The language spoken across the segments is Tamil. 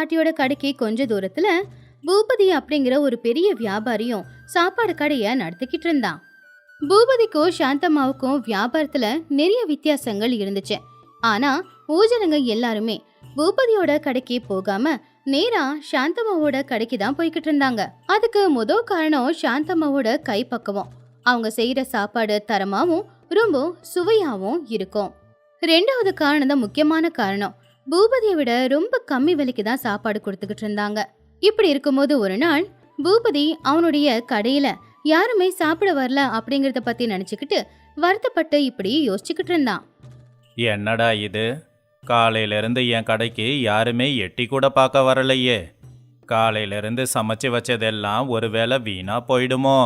பாட்டியோட கடைக்கு கொஞ்ச தூரத்துல பூபதி அப்படிங்கிற ஒரு பெரிய வியாபாரியும் சாப்பாடு கடைய நடத்திக்கிட்டு இருந்தான். பூபதிக்கும் சாந்தம்மாவுக்கும் வியாபாரத்துல நிறைய வித்தியாசங்கள் இருந்துச்சு. ஆனா ஊஜனங்க எல்லாருமே பூபதியோட கடைக்கு போகாம நேரா சாந்தம்மாவோட கடைக்கு தான் போய்கிட்டு இருந்தாங்க. அதுக்கு முதல் காரணம் சாந்தம்மாவோட கைப்பக்குவம். அவங்க செய்யற சாப்பாடு தரமாவும் ரொம்ப சுவையாவும் இருக்கும். ரெண்டாவது காரணம் தான் முக்கியமான காரணம். பூபதியை விட ரொம்ப கம்மி விலைக்கு தான் சாப்பாடு கொடுத்துக்கிட்டு இருந்தாங்க. இப்படி இருக்கும்போது ஒரு நாள் பூபதி அவனுடைய கடையில யாருமே சாப்பிட வரல அப்படிங்கறத பத்தி நினைச்சுக்கிட்டு வருத்தப்பட்டு இப்படி யோசிச்சுக்கிட்டு இருந்தான். என்னடா இது, காலையிலிருந்து என் கடைக்கு யாருமே எட்டி கூட பார்க்க வரலையே. காலையிலிருந்து சமைச்சு வச்சதெல்லாம் ஒருவேளை வீணா போயிடுமோ?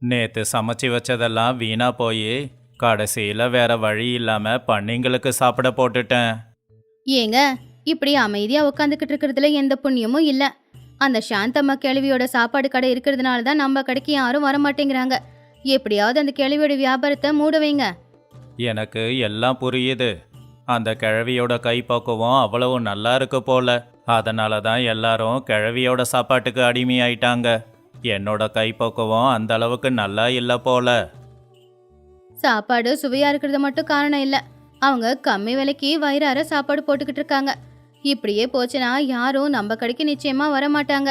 நேத்து சமைச்சு வச்சதெல்லாம் வீணா போய் கடைசியில வேற வழி இல்லாம பன்னிங்களுக்கு சாப்பிட போட்டுட்டேன். ஏங்க இப்படி அமைதியா உட்காந்துக்கிட்டு இருக்கிறதுல எந்த புண்ணியமும் இல்ல. அந்த சாந்தம்மா கிழவியோட சாப்பாடு கடை இருக்கிறதுனால தான் நம்ம கடைக்கு யாரும் வரமாட்டேங்கிறாங்க. எப்படியாவது அந்த கிழவியோட வியாபாரத்தை மூட வைங்க. எனக்கு எல்லாம் புரியுது. அந்த கிழவியோட கைப்பக்குவம் அவ்வளவு நல்லா இருக்கு போல. அதனால தான் எல்லாரும் கிழவியோட சாப்பாட்டுக்கு அடிமையாயிட்டாங்க. என்னோட கைப்பக்குவம் அந்த அளவுக்கு நல்லா இல்லை போல. சாப்பாடு சுவையா இருக்கிறது மட்டும் காரணம் இல்ல. அவங்க கம்மி விலைக்கு வயிறார சாப்பாடு போட்டுக்கிட்டு இருக்காங்க. இப்படியே போச்சுன்னா யாரும் நம்ம கடைக்கு நிச்சயமா வரமாட்டாங்க.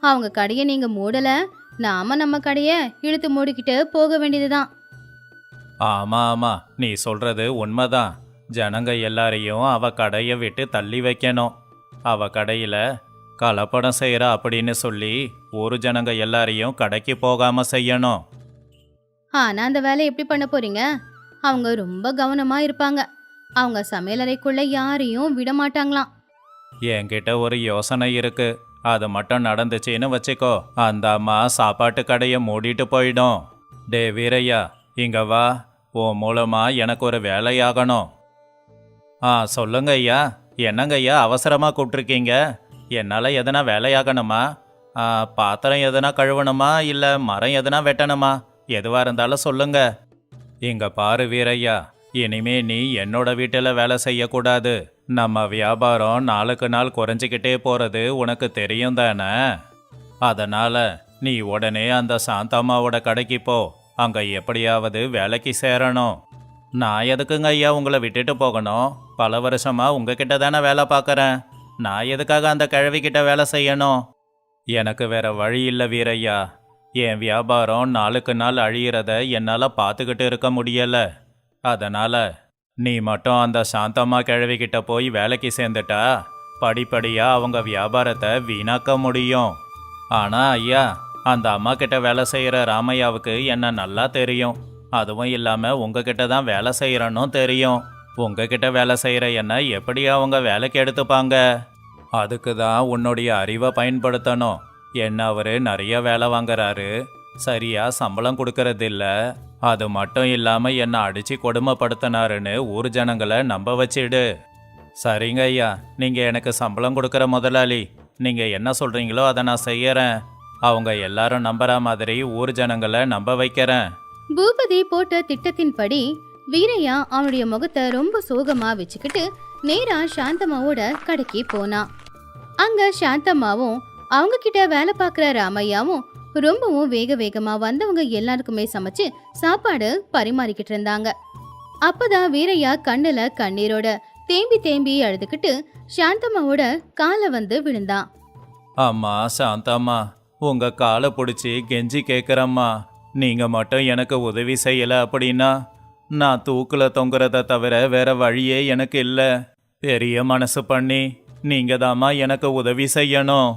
அவங்க கடையை நீங்க மூடல, நாம நம்ம கடைய இழுத்து மூடிக்கிட்டு போக வேண்டியதுதான். ஆமா ஆமா, நீ சொல்றது உண்மைதான். ஜனங்க எல்லாரையும் அவ கடையை விட்டு தள்ளி வைக்கணும். அவ கடையில கலப்படம் செய்யறா அப்படின்னு சொல்லி ஊரு ஜனங்க எல்லாரையும் கடைக்கு போகாம செய்யணும். ஆனா அந்த வேலை எப்படி பண்ண போறீங்க? அவங்க ரொம்ப கவனமா இருப்பாங்க. அவங்க சமையலறைக்குள்ள யாரையும் விட மாட்டாங்களாம். என்கிட்ட ஒரு யோசனை இருக்கு. அது மட்டும் நடந்துச்சுன்னு வச்சுக்கோ, அந்த அம்மா சாப்பாட்டு கடையை மூடிட்டு போயிடும். டே வீரையா, இங்க வா. உன் மூலமா எனக்கு ஒரு வேலையாகணும். சொல்லுங்க ஐயா. என்னங்க ஐயா அவசரமா கூப்பிட்டுருக்கீங்க? என்னால் எதனா வேலையாகணுமா? பாத்திரம் எதனா கழுவணுமா, இல்லை மரம் எதனா வெட்டணுமா? எதுவாக இருந்தாலும் சொல்லுங்க. இங்க பாரு வீரையா, இனிமே நீ என்னோட வீட்டில் வேலை செய்யக்கூடாது. நம்ம வியாபாரம் நாளுக்கு நாள் குறைஞ்சிக்கிட்டே போகிறது உனக்கு தெரியும் தானே? அதனால நீ உடனே அந்த சாந்தம்மாவோட கடைக்கு போ. அங்கே எப்படியாவது வேலைக்கு சேரணும். நான் எதுக்குங்க ஐயா உங்களை விட்டுட்டு போகணும்? பல வருஷமா உங்ககிட்ட தானே வேலை பார்க்குறேன். நான் எதுக்காக அந்த கிழவிக்கிட்ட வேலை செய்யணும்? எனக்கு வேற வழி இல்லை வீரையா. என் வியாபாரம் நாளுக்கு நாள் அழியிறத என்னால் பார்த்துக்கிட்டு இருக்க முடியல. அதனால நீ மட்டும் அந்த சாந்தம்மா கிழவிக்கிட்ட போய் வேலைக்கு சேர்ந்துட்டா படிப்படியாக அவங்க வியாபாரத்தை வீணாக்க முடியும். ஆனால் ஐயா, அந்த அம்மா கிட்ட வேலை செய்கிற ராமையாவுக்கு என்ன நல்லா தெரியும். அதுவும் இல்லாமல் உங்ககிட்ட தான் வேலை செய்கிறன்னு தெரியும். உங்ககிட்ட வேலை செய்கிற என்ன எப்படி அவங்க வேலைக்கு எடுத்துப்பாங்க? அதுக்கு தான் உன்னுடைய அறிவை பயன்படுத்தணும். என்ன அவர் நிறைய வேலை வாங்குறாரு, சரியா சம்பளம் கொடுக்கறதில்ல. அது மட்டும் இல்லாமல் என்னை அடித்து கொடுமைப்படுத்தினாருன்னு ஊர் ஜனங்களை நம்ப வச்சிடு. சரிங்க ஐயா, நீங்கள் எனக்கு சம்பளம் கொடுக்குற முதலாளி. நீங்கள் என்ன சொல்கிறீங்களோ அதை நான் செய்யறேன். அவங்க எல்லாரும் நம்புற மாதிரி ஊர் ஜனங்களை நம்ப வைக்கிறேன். பூபதி போட்ட திட்டத்தின்படி வீரையா அவனுடைய முகத்தை ரொம்ப சோகமா வச்சுக்கிட்டு நேரா சாந்தம்மாவோட கடைக்கு போனான். அங்க சாந்தம்மாவும் அவங்க கிட்ட வேலை பார்க்குற ராமையாவும் ரொம்பவும் வேகமா வந்தவங்க எல்லாருக்குமே சமைச்சு சாப்பாடு பரிமாறிக்கிட்டு இருந்தாங்க. அப்பதான் வீரையா கண்ணுல கண்ணீரோட தேம்பி தேம்பி அழுதுகிட்டு சாந்தம்மாவோட காலை வந்து விழுந்தான். அம்மா சாந்தம்மா, உங்க காலை பிடிச்சி கெஞ்சி கேட்குறம்மா. நீங்க மட்டும் எனக்கு உதவி செய்யல அப்படின்னா நான் தூக்குல தொங்குறத தவிர வேற வழியே எனக்கு இல்லை. பெரிய மனசு பண்ணி நீங்க தாம்மா எனக்கு உதவி செய்யணும்.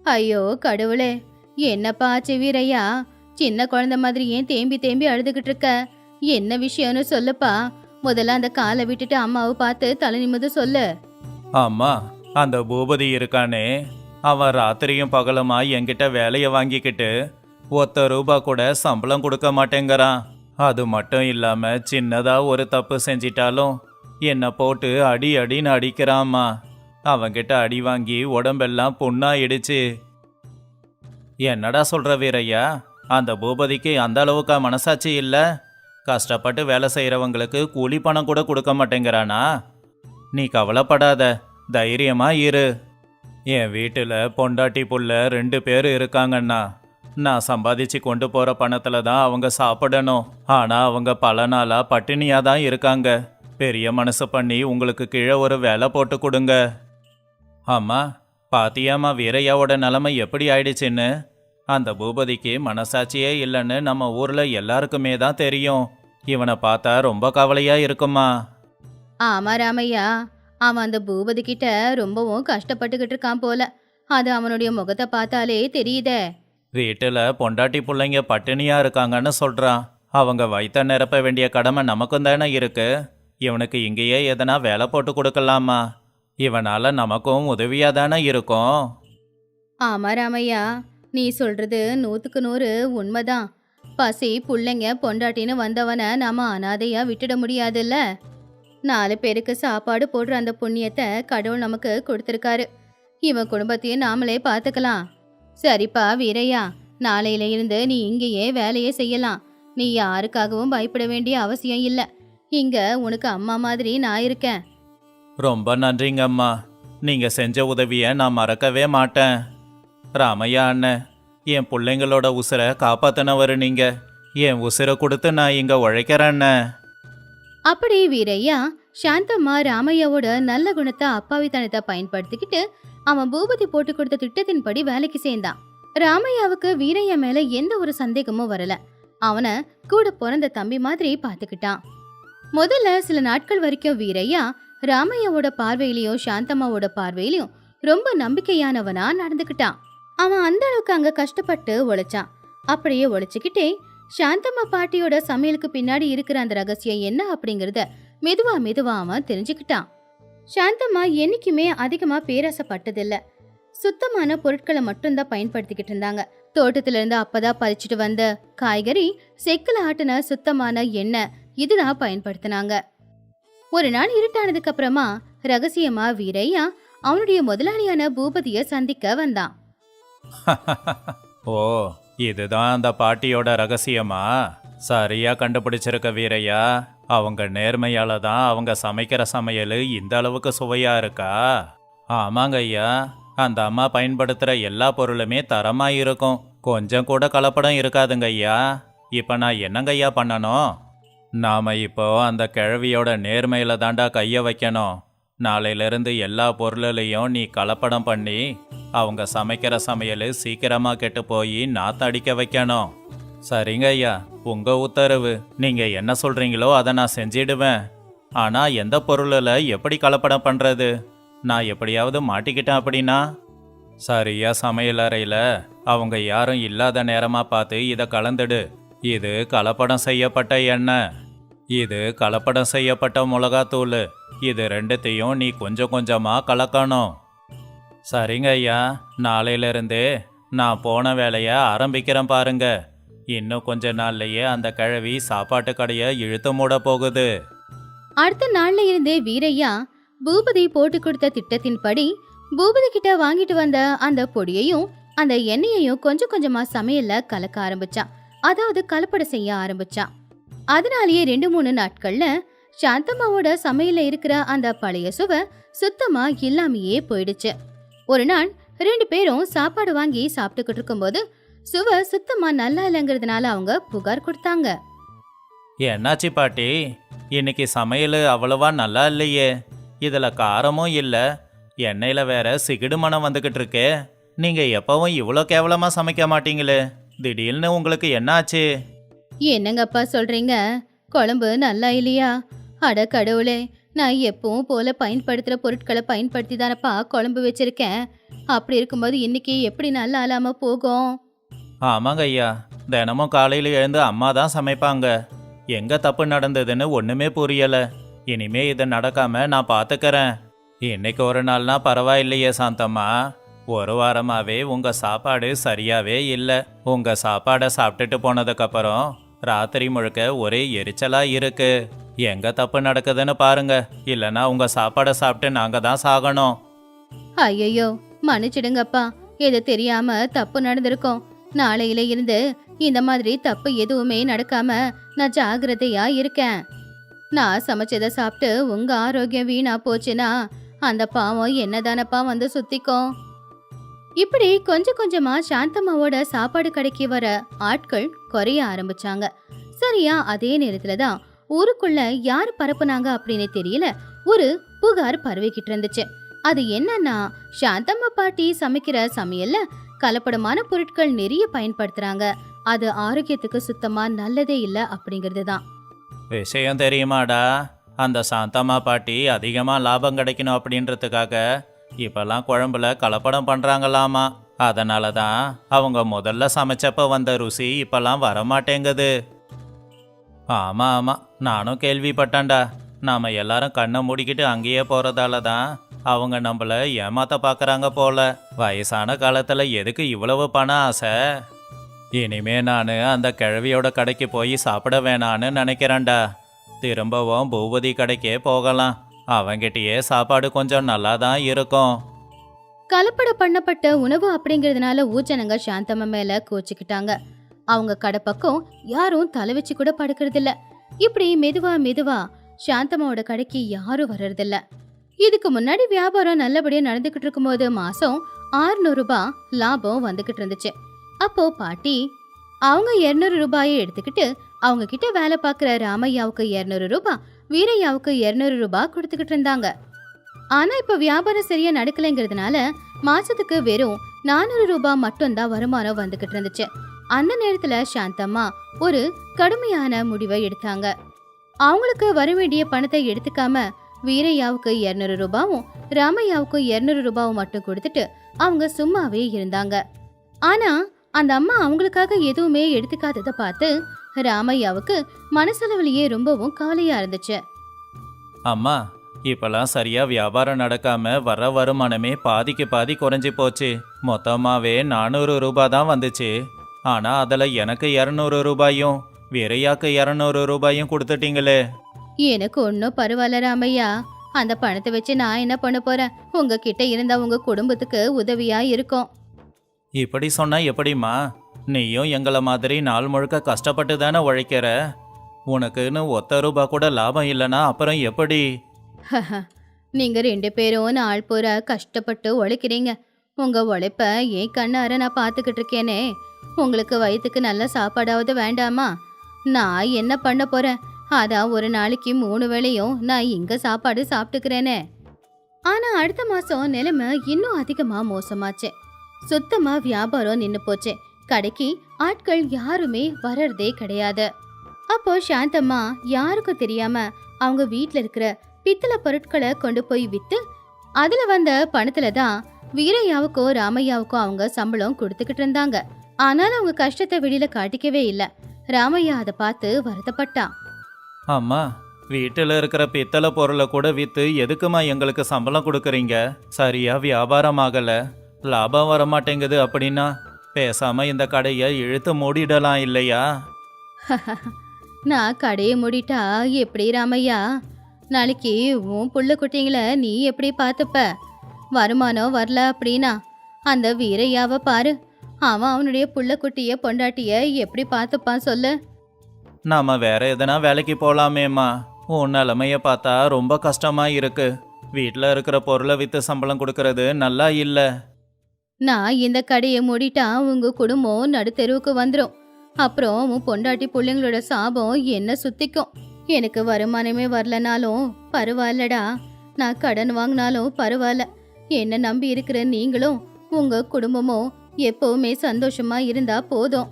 ஐயோ கடவுளே, என்னப்பா ஆச்சு வீரையா? சின்ன குழந்தை மாதிரி ஏன் தேம்பி தேம்பி அழுதுகிட்டு இருக்க? என்ன விஷயம்னு சொல்லுப்பா. முதல்ல அந்த காலை விட்டுட்டு அம்மாவை பார்த்து தலை நிமிர்ந்து சொல்லு. அம்மா, அந்த பூபதி இருக்கானே, அவன் ராத்திரியும் பகலுமா என்கிட்ட வேலையை வாங்கிக்கிட்டு ₹1 கூட சம்பளம் கொடுக்க மாட்டேங்கிறான். அது மட்டும் இல்லாம சின்னதா ஒரு தப்பு செஞ்சிட்டாலும் என்னை போட்டு அடின்னு அடிக்கிறாம்மா. அவன்கிட்ட அடி வாங்கி உடம்பெல்லாம் புண்ணாயிடுச்சு. என்னடா சொல்ற வீரையா? அந்த பூபதிக்கு அந்த அளவுக்கு மனசாட்சி இல்லை? கஷ்டப்பட்டு வேலை செய்கிறவங்களுக்கு கூலி பணம் கூட கொடுக்க மாட்டேங்கிறானா? நீ கவலைப்படாத, தைரியமா இரு. என் வீட்டில் பொண்டாட்டி புள்ள 2 பேர் இருக்காங்கண்ணா. நான் சம்பாதிச்சு கொண்டு போற பணத்துல தான் அவங்க சாப்பிடணும். ஆனா அவங்க பல நாளா பட்டினியா தான் இருக்காங்க. பெரிய மனசு பண்ணி உங்களுக்கு கீழே ஒரு வேலை போட்டு கொடுங்க. அம்மா, பாத்தியாம்மா வீரையாவோட நிலைமை எப்படி ஆயிடுச்சுன்னு? அந்த பூபதிக்கு மனசாட்சியே இல்லைன்னு நம்ம ஊர்ல எல்லாருக்குமே தான் தெரியும். இவனை பார்த்தா ரொம்ப கவலையா இருக்குமா. ஆமா ராமையா, அவன் அந்த பூபதி கிட்ட ரொம்பவும் கஷ்டப்பட்டுக்கிட்டு இருக்கான் போல. அது அவனுடைய முகத்தை பார்த்தாலே தெரியுதே. வீட்டில் பொண்டாட்டி பிள்ளைங்க பட்டினியா இருக்காங்கன்னு சொல்றான். அவங்க வயிற்ற நிரப்ப வேண்டிய கடமை நமக்கும் தானே இருக்கு. இவனுக்கு இங்கேயே எதனா வேலை போட்டு கொடுக்கலாமா? இவனால நமக்கும் உதவியா தானே இருக்கும். ஆமா ராமையா, நீ சொல்றது 100க்கு 100 உண்மைதான். பசி புள்ளைங்க பொண்டாட்டின்னு வந்தவனை நாம அனாதையா விட்டுட முடியாதுல்ல. 4 பேருக்கு சாப்பாடு போடுற அந்த புண்ணியத்தை கடவுள் நமக்கு கொடுத்துருக்காரு. இவன் குடும்பத்தையும் நாமளே பார்த்துக்கலாம். சரிப்பா வீரையா, நாளையில இருந்து நீ இங்கேயே வேலையே செய்யலாம். நீ யாருக்காகவும் பயப்பட வேண்டிய அவசியம் இல்லை. இங்க உனக்கு அம்மா மாதிரி நான் இருக்கேன். ரொம்ப நன்றிங்க அம்மா. நீங்க செஞ்ச உதவியை நான் மறக்கவே மாட்டேன். ராமையா அண்ணன், என் பிள்ளைங்களோட உசுரை காப்பாத்தினவர் நீங்க. என் உசுரை கொடுத்து நான் இங்க உழைக்கிறேன்ன. அப்படி வீரையா சாந்தம்மா ராமையாவோட நல்ல குணத்தை அப்பாவித்தனத்தை பயன்படுத்திக்கிட்டு அவன் பூபதி போட்டு கொடுத்த திட்டத்தின்படி வேலைக்கு சேர்ந்தான். ராமையாவுக்கு வீரையா மேல எந்த ஒரு சந்தேகமும் வரல. அவனை கூட பிறந்த தம்பி மாதிரி பாத்துக்கிட்டான். முதல்ல சில நாட்கள் வரைக்கும் வீரையா ராமையாவோட பார்வையிலையும் சாந்தம்மாவோட பார்வையிலையும் ரொம்ப நம்பிக்கையானவனா நடந்துக்கிட்டான். அவன் அந்த அளவுக்கு அங்க கஷ்டப்பட்டு உழைச்சான். அப்படியே உழைச்சுக்கிட்டே சாந்தம்மா பாட்டியோட சமையலுக்கு பின்னாடி இருக்கிற அந்த ரகசியம் என்ன அப்படிங்கறத மெதுவா மெதுவா அவன் தெரிஞ்சுக்கிட்டான். சாந்தம்மா என்னைக்குமே அதிகமா பேராசப்பட்டதில்ல. சுத்தமான பொருட்களை மட்டும்தான் பயன்படுத்திக்கிட்டு இருந்தாங்க. தோட்டத்துல இருந்து அப்பதான் பறிச்சுட்டு வந்த காய்கறி, செக்குல ஆட்டின சுத்தமான எண்ணெய் இதுதான் பயன்படுத்தினாங்க. ஒரு நாள் இருட்டானதுக்கு அப்புறமா ரகசியமா வீரையா அவனுடைய முதலாளியான பூபதிய சந்திக்க வந்தான். ஓ, இதுதான் அந்த பாட்டியோட ரகசியமா? சரியா கண்டுபிடிச்சிருக்க வீரையா. அவங்க நேர்மையால தான் அவங்க சமைக்கிற சமையல் இந்த அளவுக்கு சுவையா இருக்கா? ஆமாங்க ஐயா, அந்த அம்மா பயன்படுத்துகிற எல்லா பொருளுமே தரமா இருக்கும். கொஞ்சம் கூட கலப்படம் இருக்காதுங்க ஐயா. இப்போ நான் என்னங்க ஐயா பண்ணணும்? நாம இப்போ அந்த கிழவியோட நேர்மையில தாண்டா கையை வைக்கணும். நாளையிலிருந்து எல்லா பொருளையும் நீ கலப்படம் பண்ணி அவங்க சமைக்கிற சமையல் சீக்கிரமா கெட்டு போய் நாத்த அடிக்க வைக்கணும். சரிங்க ஐயா, உங்க உத்தரவு. நீங்க என்ன சொல்றீங்களோ அதை நான் செஞ்சிடுவேன். ஆனா எந்த பொருளில் எப்படி கலப்படம் பண்றது? நான் எப்படியாவது மாட்டிக்கிட்டேன் அப்படின்னா? சரியா சமையல் அறையில அவங்க யாரும் இல்லாத நேரமா பார்த்து இதை கலந்துடு. இது கலப்படம் செய்யப்பட்ட எண்ணெய். இது கலப்படம் செய்யப்பட்ட மிளகாத்தூள். இது ரெண்டுத்தையும் நீ கொஞ்சம் கொஞ்சமா கலக்கணும். சரிங்க ஐயா, நாளையிலிருந்தே நான் போன வேலையை ஆரம்பிக்கிறேன் பாருங்க. இன்னும் கொஞ்ச நாள்லயே அந்த கிழவி சாப்பாட்டு கடையை இழுத்து மூட போகுது. அடுத்த நாள்ல இருந்தே வீரையா பூபதி போட்டு கொடுத்த திட்டத்தின்படி பூபதி கிட்ட வாங்கிட்டு வந்த அந்த பொடியையும் அந்த எண்ணெயையும் கொஞ்சம் கொஞ்சமா சமையல்ல கலக்க ஆரம்பிச்சான். அதாவது கலப்பட செய்ய ஆரம்பிச்சான். அதனாலேயே 2-3 நாட்கள்ல சாந்தம்மாவோட சமையல்ல இருக்கிற அந்த பழைய சுவை சுத்தமா இல்லாமையே போயிடுச்சு. ஒரு நாள் 2 பேரும் சாப்பாடு வாங்கி சாப்பிட்டுக்கிட்டு இருக்கும்போது சுவை சுத்தமா நல்லா இல்லைங்கிறதுனால அவங்க புகார் கொடுத்தாங்க. என்னாச்சு பாட்டி? இன்னைக்கு சமையல் அவ்வளவா நல்லா இல்லையே. இதுல காரமும் இல்லை, எண்ணெயில வேற சிகிடு மனம் வந்துகிட்டு இருக்கே. நீங்க எப்பவும் இவ்வளோ கேவலமா சமைக்க மாட்டீங்களே, திடீர்னு உங்களுக்கு என்னாச்சு? என்னங்கப்பா சொல்றீங்க? குழம்பு நல்லா இல்லையா? அட கடவுளே, நான் எப்பவும் போல பயன்படுத்துற பொருட்களை பயன்படுத்தி தானப்பா குழம்பு வச்சிருக்கேன். அப்படி இருக்கும்போது இன்னைக்கு எப்படி நல்லா இல்லாம போகும்? ஆமாங்க ஐயா, தினமும் காலையில் எழுந்து அம்மா தான் சமைப்பாங்க. எங்க தப்பு நடந்ததுன்னு ஒண்ணுமே புரியல. இனிமே இது நடக்காம நான் பாத்துக்கறேன். இன்னைக்கு ஒரு நாள்னா பரவாயில்லையே சாந்தம்மா. ஒரு வாரமாவே உங்க சாப்பாடு சரியாவே இல்லை. உங்க சாப்பாடை சாப்பிட்டுட்டு போனதுக்கு அப்புறம் ராத்திரி முழுக்க ஒரே எரிச்சலா இருக்கு. எங்க தப்பு நடக்குதுன்னு பாருங்க, இல்லைன்னா உங்க சாப்பாடை சாப்பிட்டு நாங்க தான் சாகணும். ஐயோ, மன்னிச்சிடுங்கப்பா, எது தெரியாம தப்பு நடந்திருக்கோம். நாளையில இருந்து இந்த மாதிரி தப்பு எதுவுமே நடக்காம நான் ஜாகிரதையா இருக்கேன். நான் சமைச்சதை சாப்பிட்டு உங்க ஆரோக்கியம் வீணா போச்சுன்னா அந்த பாவம் என்னதானப்பா வந்து சுத்திக்கும். இப்படி கொஞ்சம் கொஞ்சமா சாந்தம்மாவோட சாப்பாடு கடைக்கு வர ஆட்கள் குறைய ஆரம்பிச்சாங்க. சரியா அதே நேரத்துல தான் ஊருக்குள்ள யார் பரப்புனாங்க அப்படின்னு தெரியல, ஒரு புகார் பரவிக்கிட்டு இருந்துச்சு. அது என்னன்னா, சாந்தம்மா பாட்டி சமைக்கிற சமையல்ல கலப்படமான பொருட்கள் நிறைய பயன்படுத்துறாங்க, அது ஆரோக்கியத்துக்கு சுத்தமா நல்லதே இல்ல அப்படிங்கிறது தான். விஷயம் தெரியுமாடா? அந்த சாந்தம்மா பாட்டி அதிகமாக லாபம் கிடைக்கணும் அப்படின்றதுக்காக இப்பெல்லாம் குழம்புல கலப்படம் பண்ணுறாங்களாமா. அதனால தான் அவங்க முதல்ல சமைச்சப்ப வந்த ருசி இப்பெல்லாம் வரமாட்டேங்குது. ஆமாம் ஆமாம், நானும் கேள்விப்பட்டேன்டா. நாம் எல்லாரும் கண்ணை மூடிக்கிட்டு அங்கேயே போகிறதால தான் அவங்க நம்மள ஏமாத்த பார்க்குறாங்க போல. வயசான காலத்தில் எதுக்கு இவ்வளவு பண ஆசை? இனிமே நான் அந்த கிழவியோட கடைக்கு போய் சாப்பிட வேணான்னு நினைக்கிறேன்டா. திரும்பவும் பூபதி கடைக்கே போகலாம். அவங்கிட்டயே சாப்பாடு கொஞ்சம் நல்லா தான் இருக்கும். கலப்பட பண்ணப்பட்ட உணவு அப்படிங்கறதுனால ஊஜனங்க சாந்தம்மா மேல கோச்சிக்கிட்டாங்க. அவங்க கடை பக்கம் யாரும் தலை வச்சு கூட படுக்கிறது இல்ல. இப்படி மெதுவா மெதுவா சாந்தம்மாவோட கடைக்கு யாரும் வர்றதில்ல. இதுக்கு முன்னாடி வியாபாரம் நல்லபடியா நடந்துகிட்டு இருக்கும்போது மாசம் 600 ரூபாய் லாபம் வந்துகிட்டு இருந்துச்சு. அப்போ பாட்டி அவங்க 200 ரூபாயை எடுத்துக்கிட்டு அவங்க கிட்ட வேலை பார்க்குற ராமையாவுக்கு 200 ரூபாய், வீரையாவுக்கு 200 ரூபாய் கொடுத்துக்கிட்டு இருந்தாங்க. ஆனா இப்ப வியாபாரம் சரியா நடக்கலைங்கிறதுனால மாசத்துக்கு வெறும் 400 ரூபாய் மட்டும்தான் வருமானம் வந்துகிட்டு இருந்துச்சு. அந்த நேரத்துல சாந்தம்மா ஒரு கடுமையான முடிவை எடுத்தாங்க. அவங்களுக்கு வர வேண்டிய பணத்தை எடுத்துக்காம வீரையாவுக்கு 200 ரூபாவும் ராமையாவுக்கு 200 ரூபாவும் மட்டும் கொடுத்துட்டு அவங்க சும்மாவே இருந்தாங்க. ஆனா அந்த அம்மா அவங்களுக்காக எதுவுமே எடுத்துக்காததை பார்த்து ராமையாவுக்கு மனசளவுலயே ரொம்பவும் கவலையா இருந்துச்சு. அம்மா, இப்பெல்லாம் சரியா வியாபாரம் நடக்காம வர வருமானமே பாதிக்கு பாதி குறைஞ்சி போச்சு. மொத்தமாவே 400 ரூபாய் தான் வந்துச்சு. ஆனா அதில் எனக்கு 200 ரூபாயும் வீரையாக்கு 200 ரூபாயும் கொடுத்துட்டீங்களே. எனக்கு ஒன்னும் பரவாயில்ல ராமையா, அந்த பணத்தை வச்சு நான் என்ன பண்ண போறேன்? உங்ககிட்ட இருந்தா உங்க குடும்பத்துக்கு உதவியா இருக்கும். இப்படி சொன்னா எப்படிம்மா? நீயும் எங்களை மாதிரி நாள் முழுக்க கஷ்டப்பட்டு தானே உழைக்கிற. உனக்குன்னு 1 ரூபா கூட லாபம் இல்லைன்னா அப்புறம் எப்படி? நீங்க 2 பேரும் நாள் பூரா கஷ்டப்பட்டு உழைக்கிறீங்க. உங்க உழைப்ப ஏன் கண்ணார நான் பாத்துக்கிட்டு இருக்கேனே. உங்களுக்கு வயிற்றுக்கு நல்ல சாப்பாடாவது வேண்டாமா? நான் என்ன பண்ண போறேன்? அதான் ஒரு நாளைக்கு 3 வேளையும் நான் இங்க சாப்பாடு சாப்பிட்டுக்கிறேனே. ஆனா அடுத்த மாசம் நிலைமை இன்னும் அதிகமா மோசமாச்சு. சுத்தமா வியாபாரம் நின்னு போச்சு. கடைக்கு ஆட்கள் யாருமே வர்றதே கிடையாது. அப்போ சாந்தம்மா யாருக்கும் தெரியாம அவங்க வீட்ல இருக்கிற பித்தளை பொருட்களை கொண்டு போய் வித்து அதுல வந்த பணத்துல தான் வீரையாவுக்கும் ராமையாவுக்கும் அவங்க சம்பளம் கொடுத்துக்கிட்டு இருந்தாங்க. ஆனாலும் அவங்க கஷ்டத்தை வெளியில காட்டிக்கவே இல்லை. ராமையா அதை பார்த்து வருத்தப்பட்டான். அம்மா, வீட்டில் இருக்கிற பித்தளை பொருளை கூட விற்று எதுக்குமா எங்களுக்கு சம்பளம் கொடுக்குறீங்க? சரியா வியாபாரம் ஆகலை, லாபம் வரமாட்டேங்குது. அப்படின்னா பேசாம இந்த கடையை இழுத்து மூடிடலாம் இல்லையா? நான் கடையை மூடிட்டா எப்படி ராமையா? நாளைக்கு உன் புள்ள குட்டிங்களை நீ எப்படி பார்த்துப்ப? வருமானம் வரல அப்படின்னா அந்த வீரையாவை பாரு, அவன் அவனுடைய புள்ள குட்டிய பொண்டாட்டிய எப்படி பார்த்துப்பான் சொல்லு. நாம வேற எதனா வேலைக்கு போகலாமேம்மா. உன் நிலைமைய பார்த்தா ரொம்ப கஷ்டமா இருக்கு. வீட்டில் இருக்கிற பொருளை விற்று சம்பளம் கொடுக்கறது நல்லா இல்லை. நான் இந்த கடையை மூடிட்டா உங்க குடும்பம் நடுத்தெருவுக்கு வந்துடும். அப்புறம் உன் பொண்டாட்டி பிள்ளைங்களோட சாபம் என்ன சுத்திக்கும். எனக்கு வருமானமே வரலனாலும் பரவாயில்லடா, நான் கடன் வாங்கினாலும் பரவாயில்ல. என்ன நம்பி இருக்கிற நீங்களும் உங்க குடும்பமும் எப்பவுமே சந்தோஷமா இருந்தா போதும்.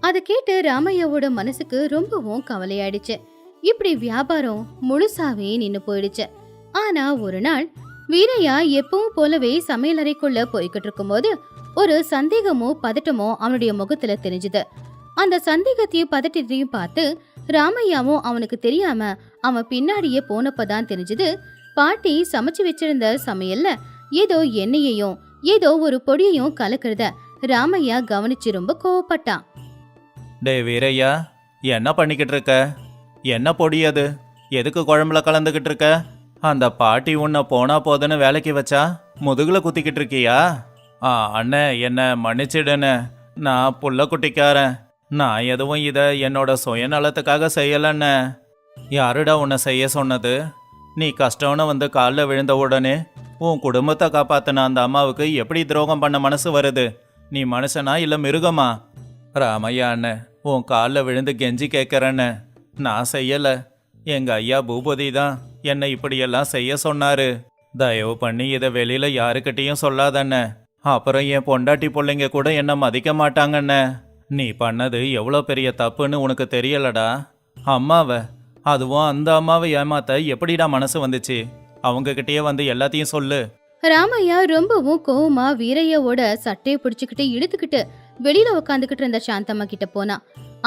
அதை கேட்டு ராமையாவோட மனசுக்கு ரொம்பவும் கவலையாயிடுச்சு. இப்படி வியாபாரம் முழுசாவே நின்னு போயிடுச்சு. ஆனா ஒரு நாள் வீரையா எப்பவும் போலவே சமையலறைக்குள்ள போய்கிட்டு இருக்கும்போது ஒரு சந்தேகமோ பதட்டமோ அவனுடைய முகத்துல தெரிஞ்சுது. அந்த சந்தேகத்தையும் பதட்டத்தையும் பார்த்து ராமையாவும் அவனுக்கு தெரியாம அவன் பின்னாடியே போனப்பதான் தெரிஞ்சது, பாட்டி சமைச்சு வச்சிருந்த சமையல்ல ஏதோ எண்ணெயையும் ஏதோ ஒரு பொடியையும் கலக்கிறத ராமையா கவனிச்சு ரொம்ப கோவப்பட்டான். டே வீரையா, என்ன பண்ணிக்கிட்டு இருக்க? என்ன பொடி அது? எதுக்கு குழம்புல கலந்துக்கிட்டு இருக்க? அந்த பாட்டி உன்னை போனா போதுன்னு வேலைக்கு வச்சா முதுகுல குத்திக்கிட்டு இருக்கியா? அண்ணே, என்ன மன்னிச்சிடுன்னு. நான் புள்ள குட்டிக்காரன். நான் எதுவும் இதை என்னோட சுயநலத்துக்காக செய்யலண்ணே. யாருடா உன்னை செய்ய சொன்னது? நீ கஷ்டம்னு வந்து காலில் விழுந்த உடனே உன் குடும்பத்தை காப்பாத்தின அந்த அம்மாவுக்கு எப்படி துரோகம் பண்ண மனசு வருது? நீ மனுஷனா இல்ல மிருகமா? ராமையா அண்ணன், உன் காலில் விழுந்து கெஞ்சி கேட்கறேன்னு. நான் செய்யல, எங்க ஐயா பூபதி தான் என்னை இப்படியெல்லாம் செய்ய சொன்னாரு. தயவு பண்ணி இதை வெளியில யாருக்கிட்டையும் சொல்லாதண்ணே. அப்புறம் என் பொண்டாட்டி பிள்ளைங்க கூட என்ன மதிக்க மாட்டாங்கண்ணே. நீ பண்ணது எவ்வளோ பெரிய தப்புன்னு உனக்கு தெரியலடா. அம்மாவை, அதுவும் அந்த அம்மாவை ஏமாத்த எப்படிடா மனசு வந்துச்சு? அவங்க கிட்டயே வந்து எல்லாத்தையும் சொல்லு. ராமையா ரொம்பவும் கோவமா வீரையாவோட சட்டையை பிடிச்சுக்கிட்டு இழுத்துக்கிட்டு வெளியில உட்காந்துக்கிட்டு இருந்த சாந்தம்மா கிட்ட போனா.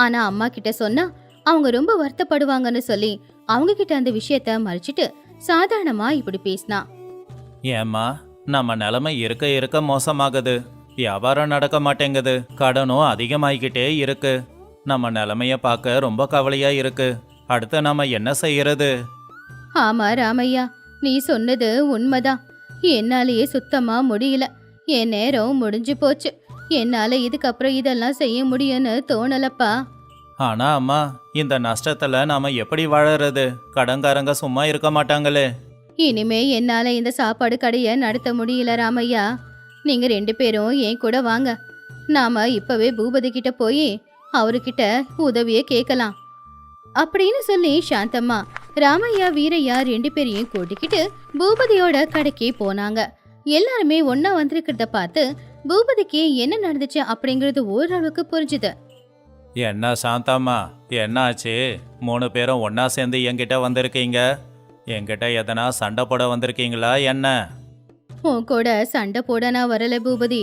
ஆனா அம்மா கிட்ட சொன்னா அவங்க ரொம்ப வருத்தப்படுவாங்கன்னு சொல்லி அவங்க கிட்ட அந்த விஷயத்த மறைச்சிட்டு சாதாரணமா இப்படி பேசினா. ஏம்மா, நம்ம நிலைமை இருக்க இருக்க மோசமாகுது. வியாபாரம் நடக்க மாட்டேங்குது, கடனும் அதிகமாகிக்கிட்டே இருக்கு. நம்ம நிலைமைய பார்க்க ரொம்ப கவலையா இருக்கு. அடுத்து நாம என்ன செய்யறது? ஆமா ராமையா, நீ சொன்னது உண்மைதான். என்னாலேயே சுத்தமா முடியல. என் நேரம் முடிஞ்சு போச்சு. என்னால இதுக்கப்புறம் இதெல்லாம் செய்ய முடியும்னு தோணலப்பா. ஆனா அம்மா, இந்த நஷ்டத்துல நாம எப்படி வாழறது? கடன்காரங்க சும்மா இருக்க மாட்டாங்களே. இனிமே என்னால இந்த சாப்பாடு கடையை நடத்த முடியல ராமையா. நீங்க 2 பேரும் என் கூட வாங்க. நாம இப்பவே பூபதி கிட்ட போய் அவர்கிட்ட உதவிய கேட்கலாம் அப்படின்னு சொல்லி சாந்தம்மா ராமையா வீரையா 2 பேரையும் கூட்டிக்கிட்டு பூபதியோட கடைக்கு போனாங்க. எல்லாருமே ஒன்னா வந்திருக்கிறத பார்த்து பூபதிக்கு என்ன நடந்துச்சு அப்படிங்கறது ஓரளவுக்கு புரிஞ்சுது. என்ன சாந்தாம்மா, என்னாச்சு? 3 பேரும் ஒன்னா சேர்ந்து என்கிட்ட வந்திருக்கீங்க. என்கிட்ட எதனா சண்டை போட வந்திருக்கீங்களா என்ன? உன் கூட சண்டை போட நான் வரல பூபதி.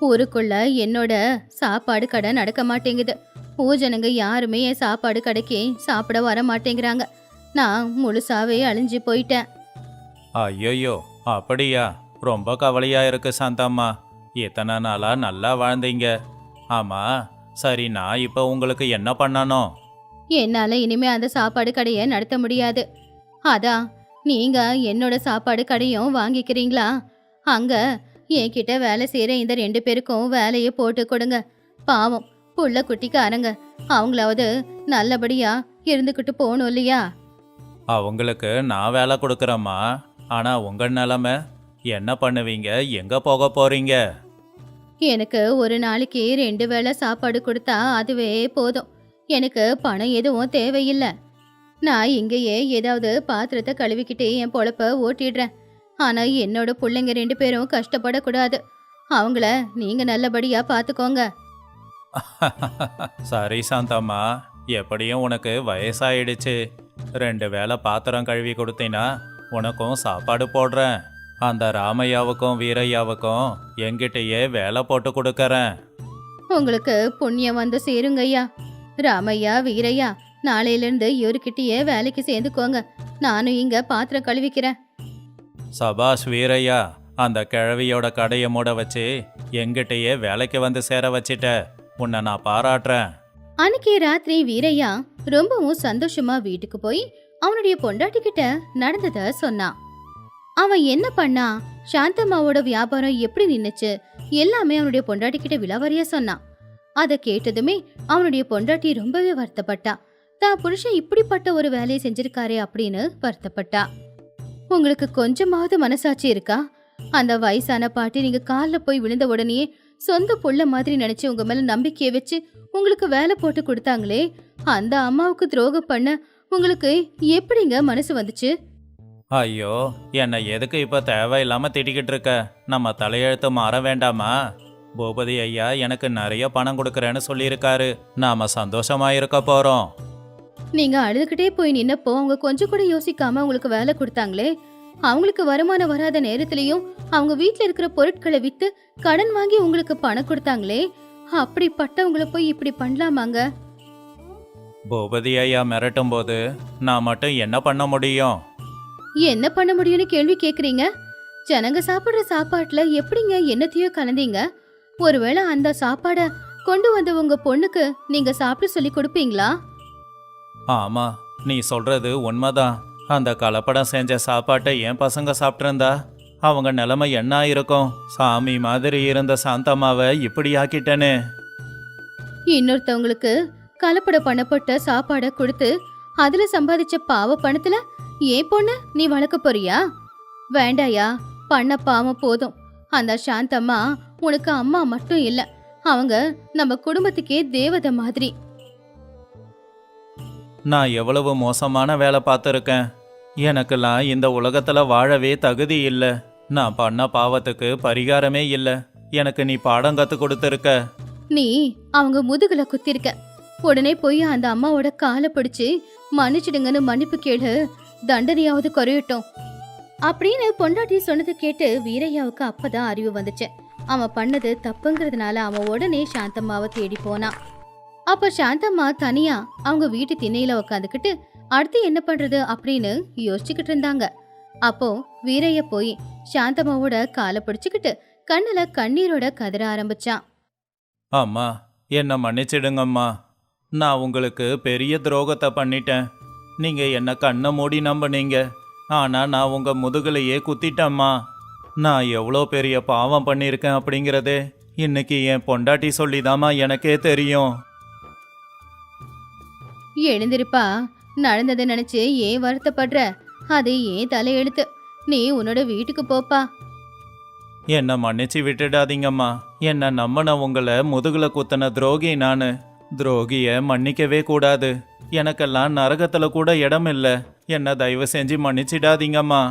ஊருக்குள்ள என்னோட சாப்பாடு கடை நடக்க மாட்டேங்குது. பூஜனங்க யாருமே என் சாப்பாடு கடைக்கு சாப்பிட வர மாட்டேங்கிறாங்க. நான் முழுசாவே அழிஞ்சு போயிட்டேன். ஐயோயோ, அப்படியா? ரொம்ப கவலையா இருக்கு சாந்தாம்மா. இத்தனை நாளா நல்லா வாழ்ந்தீங்க. ஆமா, சரி, நான் இப்போ உங்களுக்கு என்ன பண்ணணும்? என்னால இனிமே அந்த சாப்பாடு கடையை நடத்த முடியாது. அதான் நீங்க என்னோட சாப்பாடு கடையும் வாங்கிக்கிறீங்களா? அங்க என்கிட்ட வேலை செய்யற இந்த 2 பேருக்கும் வேலையை போட்டு கொடுங்க. பாவம் புள்ள குட்டிக்காரங்க, அவங்களாவது நல்லபடியா இருந்துக்கிட்டு போகணும் இல்லையா? அவங்களுக்கு நான் வேலை கொடுக்குறேம்மா. ஆனா உங்க நிலைமை என்ன பண்ணுவீங்க? எங்க போக போறீங்க? எனக்கு ஒரு நாளைக்கு 2 வேளை சாப்பாடு கொடுத்தா அதுவே போதும். எனக்கு பணம் எதுவும் தேவையில்லை. நான் இங்கேயே ஏதாவது பாத்திரத்தை கழுவிக்கிட்டே என் பொழப்ப ஓட்டிடுறேன். ஆனா என்னோட பிள்ளைங்க 2 பேரும் கஷ்டப்படக்கூடாது. அவங்கள நீங்க நல்லபடியா பாத்துக்கோங்க. சரி சாந்தாம்மா, எப்படியும் உனக்கு வயசாயிடுச்சு. 2 வேளை பாத்திரம் கழுவி கொடுத்தீன்னா உனக்கும் சாப்பாடு போடுறேன். அந்த ராமையாவுக்கும் வீரையாவுக்கும் என்கிட்டயே வேலை போட்டு கொடுக்கறேன். உங்களுக்கு புண்ணியம் வந்து சேருங்கய்யா. ராமையா வீரையா, நாளையிலிருந்து இவருக்கிட்டயே வேலைக்கு சேர்ந்துக்கோங்க. நானும் இங்க பாத்திரம் கழுவிக்கிறேன். சபாஷ் வீரையா, அந்த கிழவியோட கடையை மூட வச்சு என்கிட்டயே வேலைக்கு வந்து சேர வச்சிட்ட. உன்னை நான் பாராட்டுறேன். அன்னைக்கு ராத்திரி வீரையா ரொம்பவும் சந்தோஷமா வீட்டுக்கு போய் அவனுடைய பொண்டாட்டி கிட்ட நடந்தத சொன்னான். அவன் என்ன பண்ணா, சாந்தம்மாவோட வியாபாரம் எப்படி நின்னுச்சு, எல்லாமே அவனுடைய பொண்டாட்டி கிட்ட விலாவரியா சொன்னான். அதை கேட்டதுமே அவனுடைய பொண்டாட்டி ரொம்பவே வருத்தப்பட்டா. தான் புருஷன் இப்படிப்பட்ட ஒரு வேலையை செஞ்சிருக்காரே அப்படின்னு வருத்தப்பட்டா. உங்களுக்கு கொஞ்சமாவது மனசாட்சி இருக்கா? அந்த வயசான பாட்டி நீங்க காலில் போய் விழுந்த உடனே சொந்த புள்ள மாதிரி நினைச்சு உங்க மேல நம்பிக்கையை வச்சு உங்களுக்கு வேலை போட்டு கொடுத்தாங்களே, அந்த அம்மாவுக்கு துரோகம் பண்ண உங்களுக்கு எப்படிங்க மனசு வந்துச்சு? ஐயோ, என்னை எதுக்கு இப்ப தேவையில்லாம திட்டிக்கிட்டு இருக்க? நம்ம தலையெழுத்து மாற வேண்டாமா? பூபதி ஐயா எனக்கு நிறைய பணம் கொடுக்கறேன்னு சொல்லியிருக்காரு. நாம சந்தோஷமா இருக்க போறோம். நீங்க அழுதுகிட்டே போய் நின்னப்போ அவங்க கொஞ்சம் கூட யோசிக்காம உங்களுக்கு வேலை கொடுத்தாங்களே, அவங்களுக்கு வருமானம் வராத நேரத்திலயும் அவங்க வீட்டுல இருக்கிற பொருட்களை வித்து கடன் வாங்கி உங்களுக்கு பணம் கொடுத்தாங்களே, அப்படிப்பட்டவங்களை போய் இப்படி பண்ணலாமாங்க? பூபதி ஐயா மிரட்டும் போது நான் மட்டும் என்ன பண்ண முடியும்? என்ன பண்ண முடியும்னு கேள்வி கேக்குறீங்க? ஜனங்க சாப்பிடுற சாப்பாட்டுல எப்படிங்க என்னத்தையோ கலந்தீங்க? ஒருவேளை அந்த சாப்பாட கொண்டு வந்த உங்க பொண்ணுக்கு நீங்க சாப்பிட சொல்லி கொடுப்பீங்களா? ஆமா, நீ சொல்றது உண்மைதான். அந்த கலப்படம் செஞ்ச சாப்பாட்டை என் பசங்க சாப்பிட்டிருந்தா அவங்க நிலைமை என்ன இருக்கும்? சாமி மாதிரி இருந்த சாந்தம்மாவை இப்படி ஆக்கிட்டனே. இன்னொருத்தவங்களுக்கு கலப்படம் பண்ணப்பட்ட சாப்பாட கொடுத்து அதுல சம்பாதிச்ச பாவ பணத்துல ஏன் பொண்ணு நீ வளர்க்க போறியா? வேண்டாயா, பண்ண பாவம் போதும். அந்த சாந்தம்மா உனக்கு அம்மா மட்டும் இல்ல, அவங்க நம்ம குடும்பத்துக்கே தேவதை மாதிரி. நான் எவ்வளவு மோசமான வேலை பார்த்துருக்கேன். எனக்கெல்லாம் இந்த உலகத்துல வாழவே தகுதி இல்லை. நான் பண்ண பாவத்துக்கு பரிகாரமே இல்லை. எனக்கு நீ பாடம் கத்து கொடுத்துருக்க. நீ அவங்க முதுகுல குத்திருக்க. உடனே போய் அந்த அம்மாவோட காலை பிடிச்சு மன்னிச்சிடுங்கன்னு மன்னிப்பு கேளு, தண்டனையாவது குறையட்டும் அப்படின்னு பொண்டாட்டி சொன்னதை கேட்டு வீரையாவுக்கு அப்பதான் அறிவு வந்துச்சு. அவன் பண்ணது தப்புங்கிறதுனால அவன் உடனே சாந்தம்மாவை தேடி போனான். அப்ப சாந்தம்மா தனியா அவங்க வீட்டு திண்ணையில உக்காந்துக்கிட்டு அடுத்து என்ன பண்றது அப்படின்னு யோசிச்சுக்கிட்டு இருந்தாங்க. அப்போ வீரைய போய் சாந்தம்மாவோட காலை பிடிச்சுக்கிட்டு கண்ணுல கண்ணீரோட கதற ஆரம்பிச்சான். அம்மா, என்னை மன்னிச்சிடுங்கம்மா. நான் உங்களுக்கு பெரிய துரோகத்தை பண்ணிட்டேன். நீங்க என்ன கண்ணை மூடி நம்பினீங்க. ஆனா நான் உங்க முதுகுலையே குத்திட்டேம்மா. நான் எவ்வளோ பெரிய பாவம் பண்ணியிருக்கேன் அப்படிங்கிறதே இன்னைக்கு என் பொண்டாட்டி சொல்லிதாம்மா எனக்கே தெரியும். எழுந்திருப்பா, நடந்ததை நினைச்சு ஏன் வருத்தப்படுற? அது ஏன் தலையெழுத்து. நீ உன்னோட வீட்டுக்கு போப்பா. என்னை மன்னிச்சு விட்டுடாதீங்கம்மா. என்னை நம்பின உங்களை முதுகுல குத்தின துரோகி நான். துரோகிய மன்னிக்கவே கூடாது. எனக்கெல்லாம் நரகத்துல கூட இடம் இல்லை. என்ன தயவு செஞ்சு மன்னிச்சிடாதீங்கம்மா.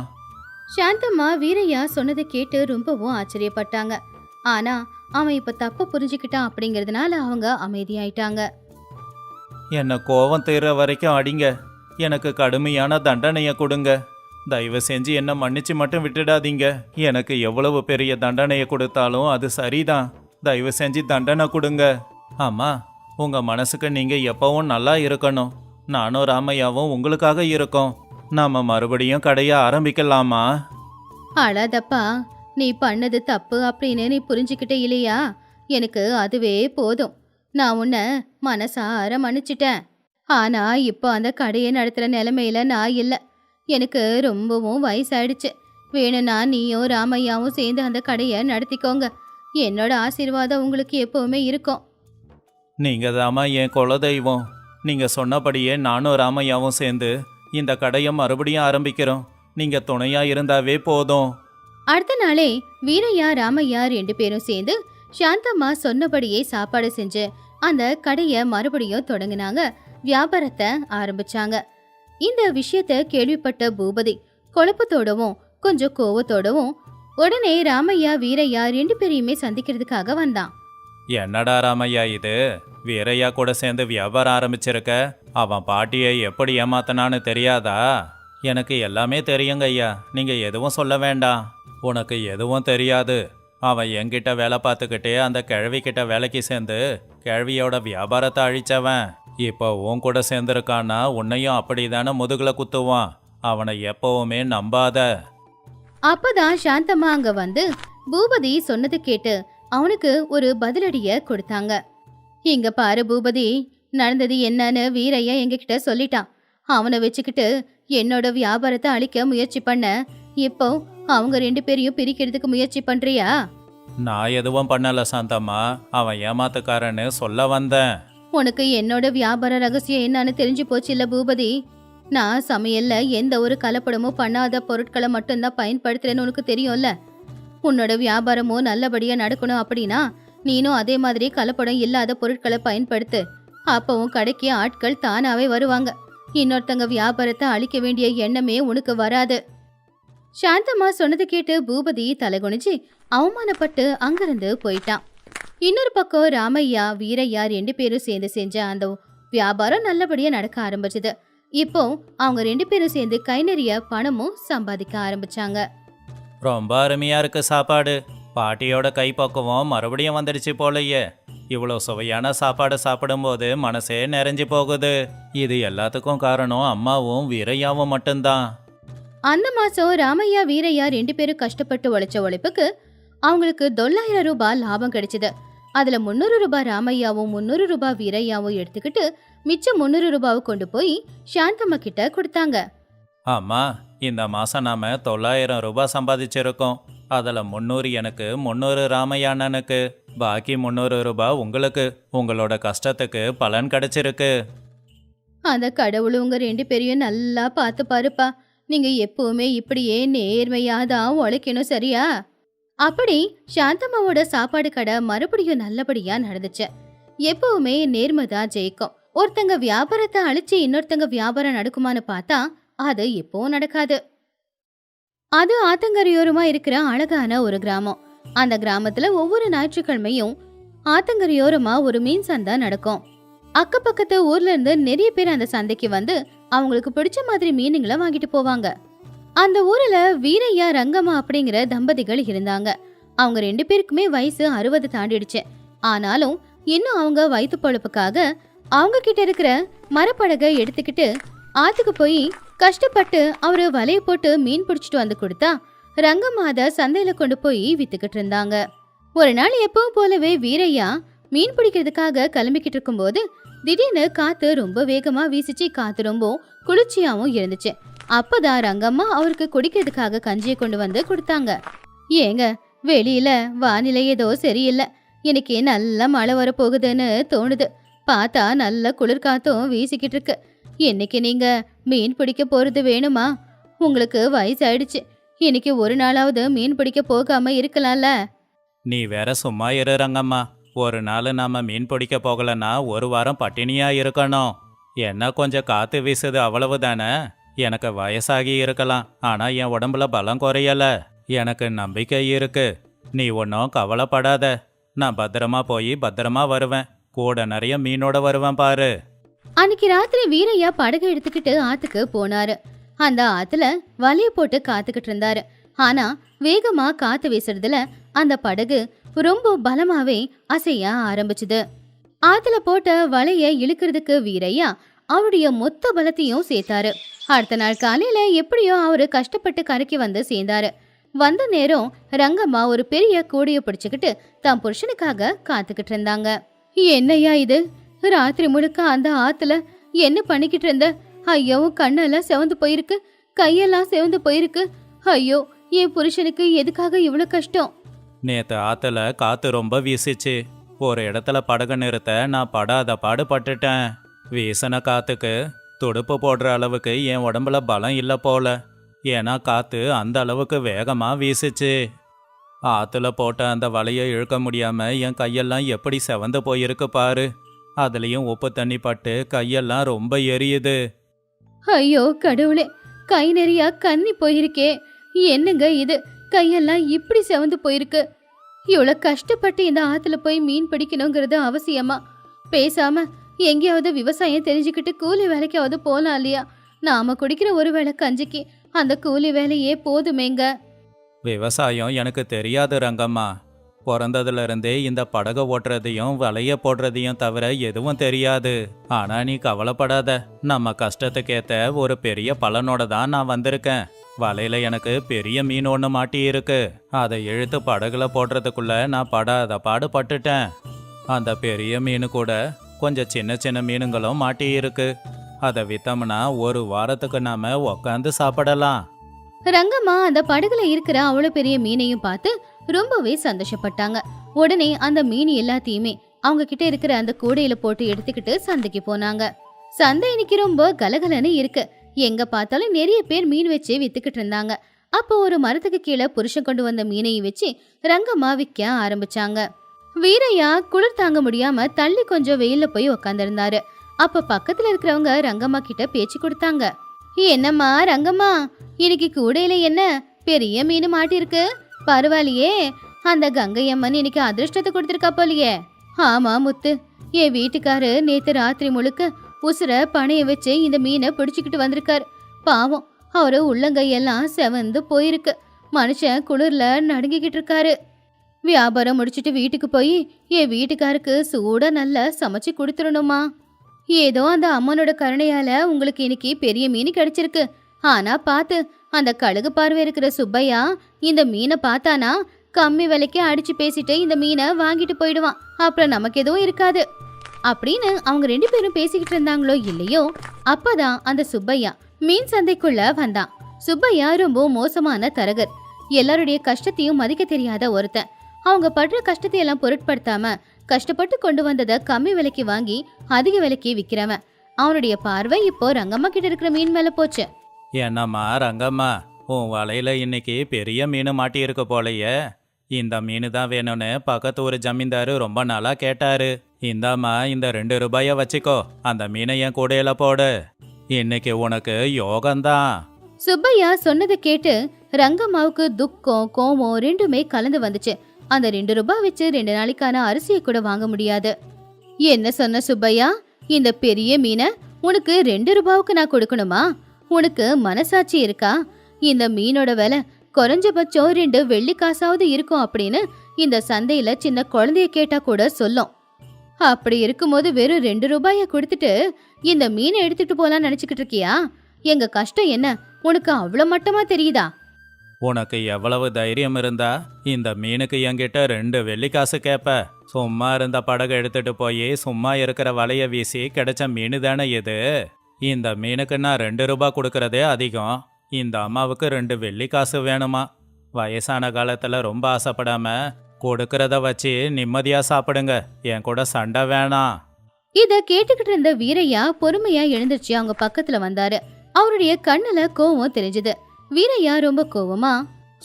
சாந்தம்மா வீரையா சொன்னதை கேட்டு ரொம்பவும் ஆச்சரியப்பட்டாங்க. ஆனா அவன் இப்ப தப்பு புரிஞ்சுக்கிட்டான் அப்படிங்கறதுனால அவங்க அமைதியாயிட்டாங்க. என்னை கோவம் தீர்ற வரைக்கும் அடிங்க. எனக்கு கடுமையான தண்டனையை கொடுங்க. தயவு செஞ்சு என்னை மன்னிச்சு மட்டும் விட்டுடாதீங்க. எனக்கு எவ்வளவு பெரிய தண்டனையை கொடுத்தாலும் அது சரிதான். தயவு செஞ்சு தண்டனை கொடுங்க. ஆமா, உங்க மனசுக்கு நீங்க எப்பவும் நல்லா இருக்கணும். நானும் ராமையாவும் உங்களுக்காக இருக்கோம். நாம மறுபடியும் கடையை ஆரம்பிக்கலாமா? அழாதப்பா, நீ பண்ணது தப்பு அப்படின்னு நீ புரிஞ்சுக்கிட்டே இல்லையா? எனக்கு அதுவே போதும். நான் உன்னை மனசார மன்னிச்சிட்டேன். ஆனா இப்போ அந்த கடையை நடத்துற நிலைமையில நான் இல்லை. எனக்கு ரொம்பவும் வயசாயிடுச்சு. வேணும்னா நீயும் ராமையாவும் சேர்ந்து அந்த கடையை நடத்திக்கோங்க. என்னோட ஆசீர்வாதம் உங்களுக்கு எப்பவுமே இருக்கும். நீங்க தாமா என் குலதெய்வம். நீங்க சொன்னபடியே நானும் ராமையாவும் சேர்ந்து இந்த கடையை மறுபடியும் ஆரம்பிக்கிறோம். நீங்க துணையா இருந்தாவே போதும். அடுத்த நாளே வீரையா ராமையா 2 பேரும் சேர்ந்து சாந்தம்மா சொன்னபடியே சாப்பாடு செஞ்சு அந்த கடையை மறுபடியும் தொடங்கினாங்க. வியாபாரத்தை ஆரம்பிச்சாங்க. இந்த விஷயத்த கேள்விப்பட்ட பூபதி குழப்பத்தோடவும் கொஞ்சம் கோவத்தோடவும் உடனே ராமையா வீரையா 2 பேரையுமே சந்திக்கிறதுக்காக வந்தான். என்னடா ராமையா இது? வீரையா கூட சேர்ந்து வியாபாரம் ஆரம்பிச்சிருக்க. அவன் பாட்டியை எப்படி ஏமாத்தனான்னு தெரியாதா? எனக்கு எல்லாமே தெரியுங்க ஐயா. நீங்க எதுவும் சொல்ல வேண்டாம். உனக்கு எதுவும் தெரியாது. அவன் என்கிட்ட வேலை பார்த்துக்கிட்டே அந்த கிழவிக்கிட்ட வேலைக்கு சேர்ந்து கிழவியோட வியாபாரத்தை அழிச்சவன். இப்போ உன் கூட சேர்ந்துருக்கான்னா உன்னையும் அப்படிதானே முதுகுல குத்துவான். அவனை எப்பவுமே நம்பாத. அப்பதான் சாந்தம்மா அங்க வந்து பூபதி சொன்னது கேட்டு அவனுக்கு ஒரு பதிலடிய கொடுத்தாங்க. இங்க பாரு பூபதி, நடந்தது என்னன்னு வீரையா எங்ககிட்ட சொல்லிட்டான். அவனை வச்சுக்கிட்டு என்னோட வியாபாரத்தை அழிக்க முயற்சி பண்ண. இப்போ அவங்க 2 பேரையும் பிரிக்கிறதுக்கு முயற்சி பண்றியா? நான் எதுவும் பண்ணல சாந்தம்மா. அவன் ஏமாத்துக்காரன்னு சொல்ல வந்தேன். உனக்கு என்னோட வியாபார ரகசியம் என்னன்னு தெரிஞ்சு போச்சு இல்ல பூபதி? நான் சமையல்ல எந்த ஒரு கலப்படமும் பண்ணாத பொருட்களை மட்டும்தான் பயன்படுத்துறேன்னு உனக்கு தெரியும்ல. உன்னோட வியாபாரமும் நல்லபடியா நடக்கணும் அப்படின்னா நீனும் அதே மாதிரி கலப்படம் இல்லாத பொருட்களை பயன்படுத்து. அப்பவும் கடைக்கு ஆட்கள் தானாவே வருவாங்க. இன்னொருத்தங்க வியாபாரத்தை அழிக்க வேண்டிய எண்ணமே உனக்கு வராது. சாந்தம்மா சொன்னது கேட்டு பூபதி தலைகுனிஞ்சு அவமானப்பட்டு அங்கிருந்து போயிட்டான். இன்னொரு பக்கம் ராமையா வீரையா 2 பேரும் சேர்ந்து செஞ்ச அந்த வியாபாரம் நல்லபடியா நடக்க ஆரம்பிச்சது. இப்போ அவங்க 2 பேரும் சேர்ந்து கை நிறைய பணமும் சம்பாதிக்க ஆரம்பிச்சாங்க. ரொம்ப அருமையா இருக்கு சாப்பாடு. பாட்டியோட கைப்பக்குவம் மறுபடியும் வந்துடுச்சு போலயே. இவ்வளோ சுவையான சாப்பாடு சாப்பிடும்போது மனசே நிறைஞ்சு போகுது. இது எல்லாத்துக்கும் காரணம் அம்மாவும் வீரையாவும் மட்டும்தான். அந்த மாசம் ராமையா வீரையா 2 பேரும் கஷ்டப்பட்டு உழைச்ச உழைப்புக்கு அவங்களுக்கு 900 ரூபாய் லாபம் கிடைச்சது. அதுல 300 ரூபாய் ராமையாவும் 300 ரூபாய் வீரையாவும் எடுத்துக்கிட்டு மிச்சம் 300 ரூபாவை கொண்டு போய் சாந்தம்மா கிட்ட கொடுத்தாங்க. அம்மா, இந்த மாசம் நாம 900 ரூபாய் சம்பாதிச்சிருக்கோம். அதில் 300 எனக்கு, 300 ராமையா அண்ணனுக்கு, பாக்கி 300 ரூபாய் உங்களுக்கு. உங்களோட கஷ்டத்துக்கு பலன் கிடைச்சிருக்கு. அந்த கடவுள் உங்க 2 பேரையும் நல்லா பார்த்து பாருப்பா. நீங்க எப்பவுமே இப்படியே நேர்மையா தான் உழைக்கணும், சரியா? அப்படி சாந்தம்மாவோட சாப்பாடு கடை மறுபடியும் நல்லபடியா நடந்துச்சு. எப்பவுமே நேர்மை தான் ஜெயிக்கும். ஒருத்தங்க வியாபாரத்தை அழிச்சு இன்னொருத்தங்க வியாபாரம் நடக்குமான்னு பார்த்தா அது எப்பவும் நடக்காது. அது ஆத்தங்கரையோரமா இருக்கிற அழகான ஒரு கிராமம். அந்த கிராமத்துல ஒவ்வொரு ஞாயிற்றுக்கிழமையும் ஆத்தங்கரையோரமா ஒரு மீன் சந்தை நடக்கும். அக்கப்பக்கத்து ஊர்ல இருந்து நிறைய பேர் அந்த சந்தைக்கு வந்து அவங்களுக்கு பிடிச்ச மாதிரி மீனுங்களை வாங்கிட்டு போவாங்க. அந்த ஊர்ல வீரையா ரங்கம்மா அப்படிங்கிற தம்பதிகள் இருந்தாங்க. அவங்க 2 பேருக்குமே வயசு 60 தாண்டிடுச்சு. ஆனாலும் இன்னும் அவங்க வயிற்று பொழப்புக்காக அவங்க கிட்ட இருக்கிற மரப்படகை எடுத்துக்கிட்டு ஆத்துக்கு போய் கஷ்டப்பட்டு அவரு வலைய போட்டு மீன் பிடிச்சிட்டு வந்து கொடுத்தா ரங்கம்மா அதை சந்தையில கொண்டு போய் வித்துக்கிட்டு இருந்தாங்க. ஒரு நாள் எப்பவும் போலவே வீரையா மீன் பிடிக்கிறதுக்காக கிளம்பிக்கிட்டு இருக்கும்போது திடீர்னு காத்து ரொம்ப வேகமா வீசிச்சு. காத்து ரொம்ப குளிர்ச்சியாவும் இருந்துச்சு. அப்பதான் ரங்கம்மா அவருக்கு குடிக்கிறதுக்காக கஞ்சியை கொண்டு வந்து கொடுத்தாங்க. ஏங்க, வெளியில வானிலை ஏதோ சரியில்லை, இன்னைக்கு நல்ல மழை வர போகுதுன்னு தோணுது. பார்த்தா நல்ல குளிர் காத்தும் வீசிக்கிட்டு இருக்கு. இன்னைக்கு நீங்க மீன் பிடிக்க போறது வேணுமா? உங்களுக்கு வயசாயிடுச்சு, இன்னைக்கு ஒரு நாளாவது மீன் பிடிக்க போகாம இருக்கலாம்ல. நீ வேற சும்மா இரு ரங்கம்மா. ஒரு நாள் நாம மீன் பிடிக்க போகலன்னா ஒரு வாரம் பட்டினியா இருக்கணும். என்ன கொஞ்சம் காத்து வீசுது அவ்வளவுதானே. எனக்கு வயசாகி இருக்கலாம், ஆனா என் உடம்புல பலம் குறையல. எனக்கு நம்பிக்கை இருக்கு. நீ ஒன்றும் கவலைப்படாத. நான் பத்திரமா போய் பத்திரமா வருவேன். கூட நிறைய மீனோட வருவேன் பாரு. அன்னைக்கு ராத்திரி வீரையா படகை எடுத்துக்கிட்டு ஆத்துக்கு போனாரு. அந்த ஆத்துல வலைய போட்டு காத்துக்கிட்டு இருந்தாரு. ஆனா வேகமா காத்து வீசுறதுல அந்த படகு ரொம்ப பலமாவே அசைய ஆரம்பிச்சுது. ஆத்துல போட்ட வலைய இழுக்கிறதுக்கு வீரையா அவருடைய மொத்த பலத்தையும் சேர்த்தாரு. அடுத்த நாள் காலையில எப்படியோ அவரு கஷ்டப்பட்டு கரைக்கு வந்து சேர்ந்தாரு. வந்த நேரம் ரங்கம்மா ஒரு பெரிய கூடைய பிடிச்சுக்கிட்டு தன் புருஷனுக்காக காத்துக்கிட்டு இருந்தாங்க. என்னையா இது, ராத்திரி முழுக்க அந்த ஆத்துல என்ன பண்ணிக்கிட்டு இருந்த? ஐயோ, கண்ணெல்லாம் செவந்து போயிருக்கு, கையெல்லாம் செவந்து போயிருக்கு. ஐயோ, என் புருஷனுக்கு எதுக்காக இவ்வளவு கஷ்டம்? நேத்து ஆத்துல காத்து ரொம்ப வீசிச்சு. ஒரு இடத்துல படகு நிறுத்த நான் படாத பாடுபட்டுட்டேன். வீசின காத்துக்கு துடுப்பு போடுற அளவுக்கு என் உடம்புல பலம் இல்லை போல. ஏன்னா காத்து அந்த அளவுக்கு வேகமா வீசுச்சு. ஆத்துல போட்ட அந்த வலையை இழுக்க முடியாம என் கையெல்லாம் எப்படி செவந்து போயிருக்கு பாரு. அதுலயும் உப்பு தண்ணி பட்டு கையெல்லாம் ரொம்ப எரியுது. ஐயோ கடவுளே, கை நிறையா கண்ணி போயிருக்கே. என்னங்க இது, கையெல்லாம் இப்படி செவந்து போயிருக்கு. இவ்வளவு கஷ்டப்பட்டு இந்த ஆத்துல போய் மீன் பிடிக்கணுங்கிறது அவசியமா? பேசாம எங்கேயாவது விவசாயம் தெரிஞ்சுக்கிட்டு கூலி வேலைக்காவது போலாம் இல்லையா? நாம குடிக்கிற ஒரு வேளை கஞ்சிக்கு அந்த கூலி வேலையே போதுமேங்க. விவசாயம் எனக்கு தெரியாது ரங்கம்மா. பிறந்ததுல இருந்தே இந்த படகை ஓட்டுறதையும் வலைய போடுறதையும் தவிர எதுவும் தெரியாது. ஆனா நீ கவலைப்படாத. நம்ம கஷ்டத்துக்கேத்த ஒரு பெரிய பலனோட தான் நான் வந்திருக்கேன். வலையில எனக்கு பெரிய மீன் ஒன்று மாட்டி இருக்கு. அதை இழுத்து படகுல போடுறதுக்குள்ள நான் படாத பாடுபட்டுட்டேன். அந்த பெரிய மீனு கூட கொஞ்சம் சின்ன சின்ன மீனுங்களும் மாட்டி இருக்கு. அதை வித்தோம்னா ஒரு வாரத்துக்கு நாம உக்காந்து சாப்பிடலாம். ரங்கம்மா அந்த படகுல இருக்கிற அவ்வளவு பெரிய மீனையும் பார்த்து ரொம்பவே சந்தோஷப்பட்டாங்க. உடனே அந்த மீன் எல்லாத்தையுமே அவங்க கிட்ட இருக்கிற அந்த கூடையில போட்டு எடுத்துக்கிட்டு சந்தைக்கு போனாங்க. சந்தை இன்னைக்கு ரொம்ப கலகலன்னு இருக்கு. எங்க பார்த்தாலும் நிறைய பேர் மீன் வச்சு வித்துக்கிட்டு இருந்தாங்க. அப்போ ஒரு மரத்துக்கு கீழே புருஷன் கொண்டு வந்த மீனையும் வச்சு ரங்கம்மா விற்க ஆரம்பிச்சாங்க. வீரையா குளிர் தாங்க முடியாம தள்ளி கொஞ்சம் வெயில்ல போய் உக்காந்துருந்தாரு. அப்ப பக்கத்துல இருக்கிறவங்க ரங்கம்மா கிட்ட பேச்சு கொடுத்தாங்க. என்னம்மா ரங்கம்மா, இன்னைக்கு கூடையில என்ன பெரிய மீன் மாட்டிருக்கு? பரவாயில்லையே, அந்த கங்கையம்மன் இன்னைக்கு அதிர்ஷ்டத்தை கொடுத்திருக்கா போலியே. ஆமா முத்து, என் வீட்டுக்காரு நேத்து ராத்திரி முழுக்க உசுர பனைய வச்சு இந்த மீனை பிடிச்சுக்கிட்டு வந்திருக்காரு. பாவம், அவரு உள்ளங்கையெல்லாம் செவந்து போயிருக்கு. மனுஷன் குளிர்ல நடுங்கிக்கிட்டு இருக்காரு. வியாபாரம் முடிச்சிட்டு வீட்டுக்கு போய் என் வீட்டுக்காருக்கு சூட நல்லா சமைச்சு கொடுத்துடணுமா. ஏதோ அந்த அம்மனோட கருணையால உங்களுக்கு இன்னைக்கு பெரிய மீன் கிடைச்சிருக்கு. ஆனா பார்த்து, அந்த கழுகு பார்வை இருக்கிற சுப்பையா இந்த மீனை பார்த்தானா கம்மி விலைக்கு அடிச்சு பேசிட்டு இந்த மீனை வாங்கிட்டு போயிடுவான். அப்புறம் நமக்கு எதுவும் இருக்காது அப்படின்னு அவங்க 2 பேரும் பேசிக்கிட்டு இருந்தாங்களோ இல்லையோ, அப்பதான் அந்த சுப்பையா மீன் சந்தைக்குள்ள வந்தான். சுப்பையா ரொம்ப மோசமான தரகர். எல்லாருடைய கஷ்டத்தையும் மதிக்க தெரியாத ஒருத்தன். அவங்க படுற கஷ்டத்தை எல்லாம் பொருட்படுத்தாம கஷ்டப்பட்டு கொண்டு வந்ததை கம்மி விலைக்கு வாங்கி அதிக விலைக்கு விற்கிறவன். அவனுடைய பார்வை இப்போ ரங்கம்மா கிட்ட இருக்கிற மீன் மேல போச்சு. என்னம்மா ரங்கம்மா, உன் வலையில இன்னைக்கு பெரிய மீன் மாட்டியிருக்கு போலயே. இந்த மீன் தான் வேணும்னு பக்கத்து ஒரு ஜமீன்தாரு ரொம்ப நாளா கேட்டாரு. இந்தாம்மா, இந்த 2 ரூபாய வச்சுக்கோ, அந்த மீனை என் கூடையில போடு. இன்னைக்கு உனக்கு யோகம்தான். சுப்பையா சொன்னதை கேட்டு ரங்கம்மாவுக்கு துக்கம் கோபம் ரெண்டுமே கலந்து வந்துச்சு. அந்த 2 ரூபாய் வச்சு 2 நாளைக்கான அரிசியை கூட வாங்க முடியாது. என்ன சொன்ன சுப்பையா? இந்த பெரிய மீனை உனக்கு 2 ரூபாவுக்கு நான் கொடுக்கணுமா? உனக்கு மனசாட்சி இருக்கா? இந்த மீனோட விலை குறைஞ்சபட்சம் 2 வெள்ளி காசாவது இருக்கும் அப்படின்னு இந்த சந்தையில சின்ன குழந்தைய கேட்டா கூட சொல்லும். அப்படி இருக்கும்போது வெறும் 2 ரூபாய கொடுத்துட்டு இந்த மீனை எடுத்துட்டு போலாம் நினைச்சுக்கிட்டு இருக்கியா? எங்க கஷ்டம் என்ன உனக்கு அவ்வளவு மட்டமா தெரியுதா? உனக்கு எவ்வளவு தைரியம் இருந்தா இந்த மீனுக்கு என்கிட்ட 2 வெள்ளிக்காசு கேப்ப? சும்மா இருந்த படகை எடுத்துட்டு போய் சும்மா இருக்கிற வலைய வீசி கிடைச்ச மீனு தானே இது. இந்த மீனுக்கு நான் 2 ரூபாய் கொடுக்கறதே அதிகம். இந்த அம்மாவுக்கு 2 வெள்ளிக்காசு வேணுமா? வயசான காலத்துல ரொம்ப ஆசைப்படாம கொடுக்கறத வச்சு நிம்மதியா சாப்பிடுங்க. என் கூட சண்டை வேணாம். இத கேட்டுக்கிட்டு இருந்த வீரையா பொறுமையா எழுந்திருச்சு அவங்க பக்கத்துல வந்தாரு. அவருடைய கண்ணுல கோவம் தெரிஞ்சது. வீரையா ரொம்ப கோவமா,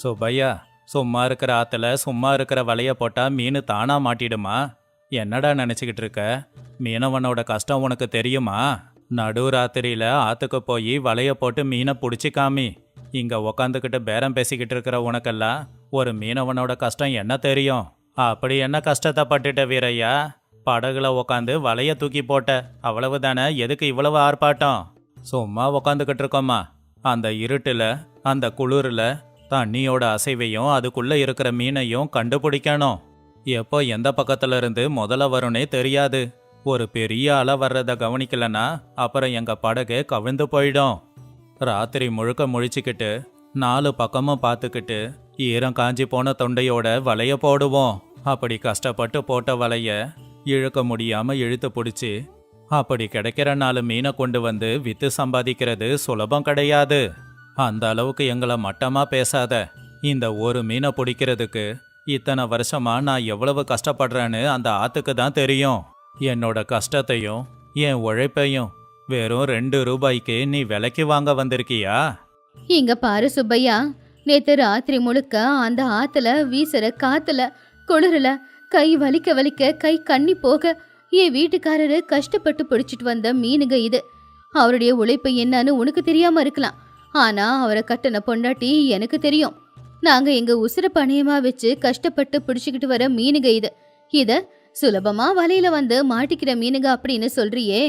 சுப்பையா, சும்மா இருக்கிற ஆத்துல சும்மா இருக்கிற வலைய போட்டா மீன் தானா மாட்டிடுமா? என்னடா நினைச்சுக்கிட்டு இருக்க? மீனவனோட கஷ்டம் உனக்கு தெரியுமா? நடு ராத்திரியில ஆத்துக்கு போய் வலைய போட்டு மீனை பிடிச்சி காமி. இங்க உக்காந்துக்கிட்டு பேரம் பேசிக்கிட்டு இருக்கிற உனக்கெல்லாம் ஒரு மீனவனோட கஷ்டம் என்ன தெரியும்? அப்படி என்ன கஷ்டத்தை பட்டுட்ட வீரையா? படகுல உக்காந்து வலைய தூக்கி போட்ட, அவ்வளவுதானே. எதுக்கு இவ்வளவு ஆர்ப்பாட்டம்? சும்மா உக்காந்துக்கிட்டு இருக்கோமா? அந்த இருட்டுல அந்த குளிர்ல தண்ணியோட அசைவையும் அதுக்குள்ள இருக்கிற மீனையும் கண்டுபிடிக்கணும். எப்போ எந்த பக்கத்துல இருந்து முதல்ல வரும்னே தெரியாது. ஒரு பெரிய அலை வர்றத கவனிக்கலனா அப்புறம் எங்க படகு கவிழ்ந்து போயிடும். ராத்திரி முழுக்க முழிச்சுக்கிட்டு 4 பக்கமும் பார்த்துக்கிட்டு ஈரம் காஞ்சி போன தொண்டையோட வலைய போடுவோம். அப்படி கஷ்டப்பட்டு போட்ட வலைய இழுக்க முடியாம இழுத்து பிடிச்சி அப்படி கிடைக்கிற 4 மீனை கொண்டு வந்து வித்து சம்பாதிக்கிறது சுலபம் கிடையாது. அந்த அளவுக்கு எங்களை மட்டமா பேசாத. இந்த ஒரு மீனை பிடிக்கிறதுக்கு இத்தனை வருஷமா நான் எவ்வளவு கஷ்டப்படுறேன்னு அந்த ஆத்துக்கு தான் தெரியும். என்னோட கஷ்டத்தையும் என் உழைப்பையும் வெறும் 2 ரூபாய்க்கு நீ விலைக்கு வாங்க வந்திருக்கியா? இங்க பாரு சுப்பையா, நேத்து ராத்திரி முழுக்க அந்த ஆத்துல வீசுற காத்துல குளிரல கை வலிக்க வலிக்க கை கண்ணி போக என் வீட்டுக்காரரு கஷ்டப்பட்டு பிடிச்சிட்டு வந்த மீனுங்க இது. அவருடைய உழைப்பு என்னன்னு உனக்கு தெரியாம இருக்கலாம், ஆனா அவரை கட்டின பொண்டாட்டி எனக்கு தெரியும். நாங்க எங்க உசுர பணியமா வச்சு கஷ்டப்பட்டு பிடிச்சுக்கிட்டு வர மீனுங்க இது. இத சுலபமா வலையில வந்து மாட்டிக்கிற மீனுங்க அப்படின்னு சொல்றியே,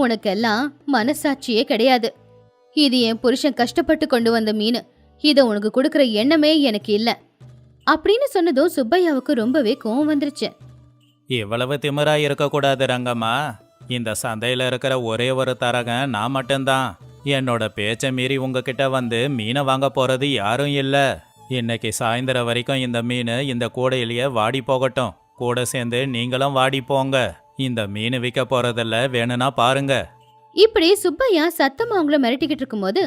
உனக்கெல்லாம் மனசாட்சியே கிடையாது. இது என் புருஷன் கஷ்டப்பட்டு கொண்டு வந்த மீன். இத உனக்கு கொடுக்கற எண்ணமே எனக்கு இல்ல அப்படின்னு சொன்னதும் சுப்பையாவுக்கு ரொம்பவே கோவம் வந்துருச்சு. இவ்வளவு திமிரா இருக்கக்கூடாது ரங்கம்மா. இந்த சந்தையில இருக்கிற ஒரே ஒரு தரகன் நான் மட்டும்தான். என்னோட பேச்சை மீறி உங்ககிட்ட வந்து மீனை வாங்க போறது யாரும் இல்ல. இன்னைக்கு சாயந்தரம் வரைக்கும் இந்த மீன் இந்த கூடையிலேயே வாடி போகட்டும். கூட சேர்ந்து நீங்களும் வாடி போங்க. இந்த மீன் விற்க போறதில்ல, வேணும்னா பாருங்க. இப்படி சுப்பையா சத்தமா அவங்கள மிரட்டிக்கிட்டு இருக்கும்போது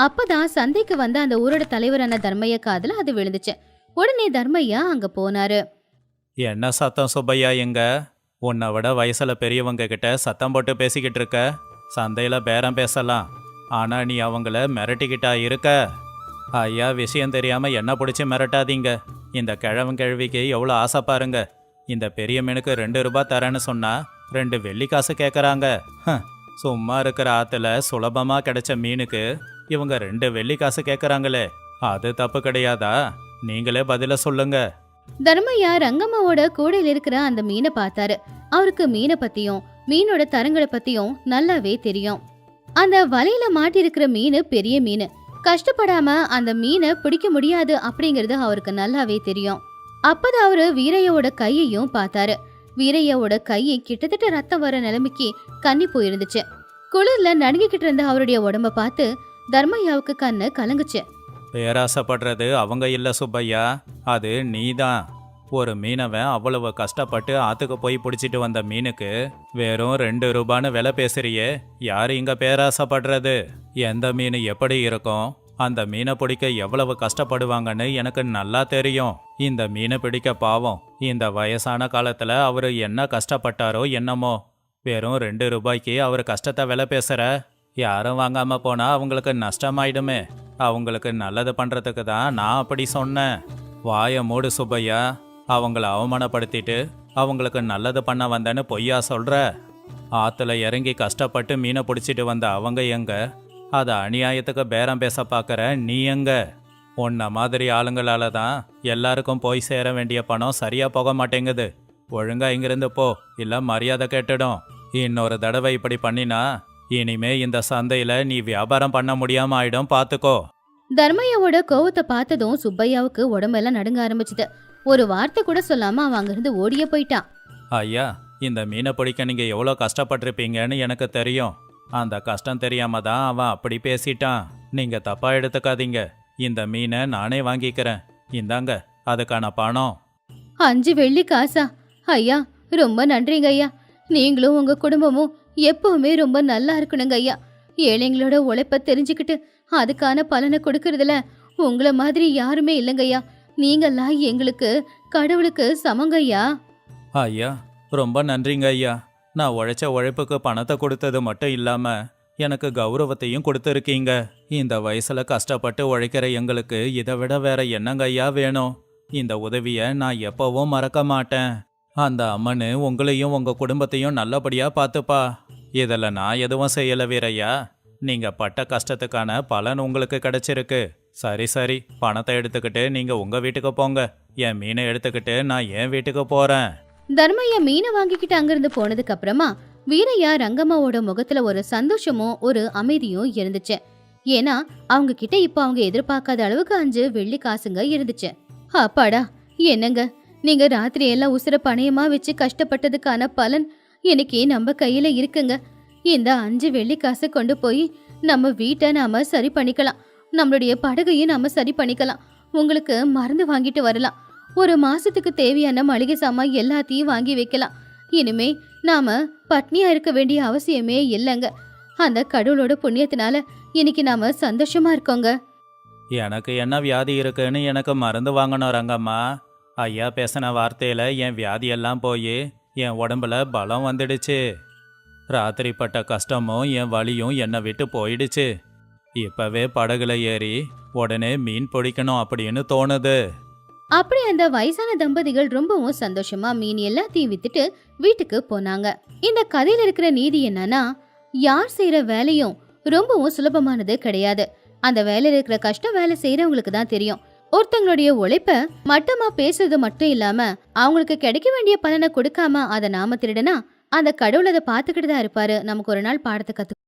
அப்பதான் சந்தைக்கு வந்த அந்த ஊரோட தலைவரான தர்மையா காதுல அது விழுந்துச்சு. உடனே தர்மையா அங்க போனாரு. என்ன சத்தம் சுப்பையா? எங்க உன்னை விட வயசுல பெரியவங்க கிட்ட சத்தம் போட்டு பேசிக்கிட்டு இருக்க? சந்தையில பேரம் பேசலாம், ஆனா நீ அவங்கள மிரட்டிக்கிட்டா இருக்க. ஐயா, விஷயம் தெரியாம என்ன பிடிச்சி மிரட்டாதீங்க. இந்த கிழவிக்கு எவ்வளோ ஆசை பாருங்க. இந்த பெரிய மீனுக்கு 2 ரூபாய் தரேன்னு சொன்னா 2 வெள்ளிக்காசு கேட்குறாங்க. சும்மா இருக்கிற ஆத்துல சுலபமா கிடைச்ச மீனுக்கு இவங்க 2 வெள்ளிக்காசு கேட்குறாங்களே, அது தப்பு கிடையாதா? நீங்களே பதில சொல்லுங்க. தர்மையா ரங்கம்மாவோட கூடையில இருக்கிற அந்த மீனை பார்த்தாரு. அவருக்கு மீனை பத்தியும் மீனோட தரங்களை பத்தியும் நல்லாவே தெரியும். அந்த வலையில மாட்டி இருக்கிற மீன் பெரிய மீன். கஷ்டப்படாம அந்த மீனை பிடிக்க முடியாது அப்படிங்கறது அவருக்கு நல்லாவே தெரியும். அப்பதான் அவரு வீரையோட கையையும் பார்த்தாரு. வீரையோட கையை கிட்டத்தட்ட ரத்தம் வர நிலைமைக்கு கண்ணி போயிருந்துச்சு. குளிர்ல நடுங்கிக்கிட்டு இருந்த அவருடைய உடம்ப பார்த்து தர்மையாவுக்கு கண்ணு கலங்குச்சு. பேராசைப்படுறது அவங்க இல்ல சுப்பையா, அது நீதான். ஒரு மீனவன் அவ்வளவு கஷ்டப்பட்டு ஆத்துக்கு போய் பிடிச்சிட்டு வந்த மீனுக்கு வெறும் 2 ரூபான்னு விலை பேசுறியே, யாரு இங்க பேராசைப்படுறது? எந்த மீன் எப்படி இருக்கும், அந்த மீனை பிடிக்க எவ்வளவு கஷ்டப்படுவாங்கன்னு எனக்கு நல்லா தெரியும். இந்த மீனை பிடிக்க பாவம் இந்த வயசான காலத்துல அவரு என்ன கஷ்டப்பட்டாரோ என்னமோ. வெறும் 2 ரூபாய்க்கு அவர் கஷ்டத்தை விலை பேசுற? யாரும் வாங்காம போனா அவங்களுக்கு நஷ்டமாயிடுமே. அவங்களுக்கு நல்லது பண்றதுக்கு தான் நான் அப்படி சொன்னேன். வாய மூடு சுப்பையா. அவங்கள அவமானப்படுத்திட்டு அவங்களுக்கு நல்லது பண்ண வந்தேன்னு பொய்யா சொல்ற? ஆத்துல இறங்கி கஷ்டப்பட்டு மீனை பிடிச்சிட்டு வந்த அவங்க எங்க? அதை அநியாயத்துக்கு பேரம் பேச பார்க்கற நீ எங்க? உன்ன மாதிரி ஆளுங்களால தான் எல்லாருக்கும் போய் சேர வேண்டிய பணம் சரியா போக மாட்டேங்குது. ஒழுங்கா இங்கிருந்து போ, இல்ல மரியாதை கெட்டுடும். இன்னொரு தடவை இப்படி பண்ணினா இனிமே இந்த சந்தையில நீ வியாபாரம் பண்ண முடியாம ஆயிடும், பாத்துக்கோ. தர்மையாவோட கோவத்தை பார்த்ததும் சுப்பையாவுக்கு உடம்பெல்லாம் நடுங்க ஆரம்பிச்சுது. ஒரு வார்த்தை கூட சொல்லாம அவன் அங்கிருந்து ஓடியே போயிட்டான். ஐயா, இந்த மீனை பிடிக்க நீங்க எவ்வளோ கஷ்டப்பட்டிருப்பீங்கன்னு எனக்கு தெரியும். அந்த கஷ்டம் தெரியாம தான் அவன் அப்படி பேசிட்டான். நீங்க தப்பா எடுத்துக்காதீங்க. இந்த மீனை நானே வாங்கிக்கிறேன். இந்தாங்க அதுக்கான பணம். 5 வெள்ளி காசா? ஐயா, ரொம்ப நன்றிங்க ஐயா. நீங்களும் உங்க குடும்பமும் எப்பவுமே ரொம்ப நல்லா இருக்கணுங்க ஐயா. ஏழைங்களோட உழைப்ப தெரிஞ்சுக்கிட்டு அதுக்கான பலனை கொடுக்கறதுல உங்களை மாதிரி யாருமே இல்லைங்க ஐயா. நீங்கெல்லாம் எங்களுக்கு கடவுளுக்கு சமங்க ஐயா. ஐயா, ரொம்ப நன்றிங்க ஐயா. நான் உழைச்ச உழைப்புக்கு பணத்தை கொடுத்தது மட்டும் இல்லாம எனக்கு கௌரவத்தையும் கொடுத்துருக்கீங்க. இந்த வயசுல கஷ்டப்பட்டு உழைக்கிற எங்களுக்கு இதை விட வேற என்னங்க ஐயா வேணும்? இந்த உதவியை நான் எப்பவும் மறக்க மாட்டேன். அந்த அம்மனு உங்களையும் உங்க குடும்பத்தையும் நல்லபடியா பார்த்துப்பா. இதில் நான் எதுவும் செய்யல வீரையா. நீங்க பட்ட கஷ்டத்துக்கான பலன் உங்களுக்கு கிடைச்சிருக்கு. சரி சரி, பணத்தை எடுத்துக்கிட்டு நீங்க உங்க வீட்டுக்கு போங்க. என் மீனை எடுத்துக்கிட்டு நான் என் வீட்டுக்கு போறேன். தர்மையா மீனை வாங்கிக்கிட்டு அங்கிருந்து போனதுக்கு அப்புறமா வீரையா ரங்கம்மாவோட முகத்துல ஒரு சந்தோஷமும் ஒரு அமைதியும் இருந்துச்சு. ஏன்னா அவங்க கிட்ட இப்ப அவங்க எதிர்பார்க்காத அளவுக்கு 5 வெள்ளி காசுங்க இருந்துச்சு. அப்பாடா, என்னங்க நீங்க ராத்திரி எல்லாம் உசுர பணையமா வச்சு கஷ்டப்பட்டதுக்கான பலன் இன்னைக்கு நம்ம கையில இருக்குங்க. இந்த 5 வெள்ளி காசை கொண்டு போய் நம்ம வீட்டை நாம சரி பண்ணிக்கலாம். நம்மளுடைய படகையும் நாம சரி பண்ணிக்கலாம். உங்களுக்கு மருந்து வாங்கிட்டு வரலாம். ஒரு மாசத்துக்கு தேவையான மளிகை சாமான் எல்லாத்தையும் வாங்கி வைக்கலாம். இனிமே நாம பட்னியா இருக்க வேண்டிய அவசியமே இல்லைங்க. அந்த கடவுளோட புண்ணியத்தினால இன்னைக்கு நாம சந்தோஷமா இருக்கோங்க. எனக்கு என்ன வியாதி இருக்குன்னு எனக்கு மருந்து வாங்கணும் ரங்கம்மா. ஐயா பேசின வார்த்தையில என் வியாதியெல்லாம் போய் என் உடம்புல பலம் வந்துடுச்சு. ராத்திரி பட்ட கஷ்டமும் என் வலியும் என்னை விட்டு போயிடுச்சு. இப்பவே படகுல ஏறி உடனே மீன் பிடிக்கணும் அப்படின்னு தோணுது. அப்படி அந்த வயசான தம்பதிகள் ரொம்பவும் சந்தோஷமா மீன் எல்லாத்தையும் வித்துட்டு வீட்டுக்கு போனாங்க. இந்த கதையில இருக்கிற நீதி என்னன்னா, யார் செய்யற வேலையும் ரொம்பவும் சுலபமானது கிடையாது. அந்த வேலையில இருக்கிற கஷ்டம் வேலை செய்யறவங்களுக்கு தான் தெரியும். ஒருத்தங்களுடைய உழைப்ப மட்டமா பேசுறது மட்டும் இல்லாம அவங்களுக்கு கிடைக்க வேண்டிய பலனை கொடுக்காம அதை நாம திருடனா அந்த கடவுள் அதை பார்த்துக்கிட்டு தான் இருப்பாரு. நமக்கு ஒரு நாள் பாடத்தை கத்து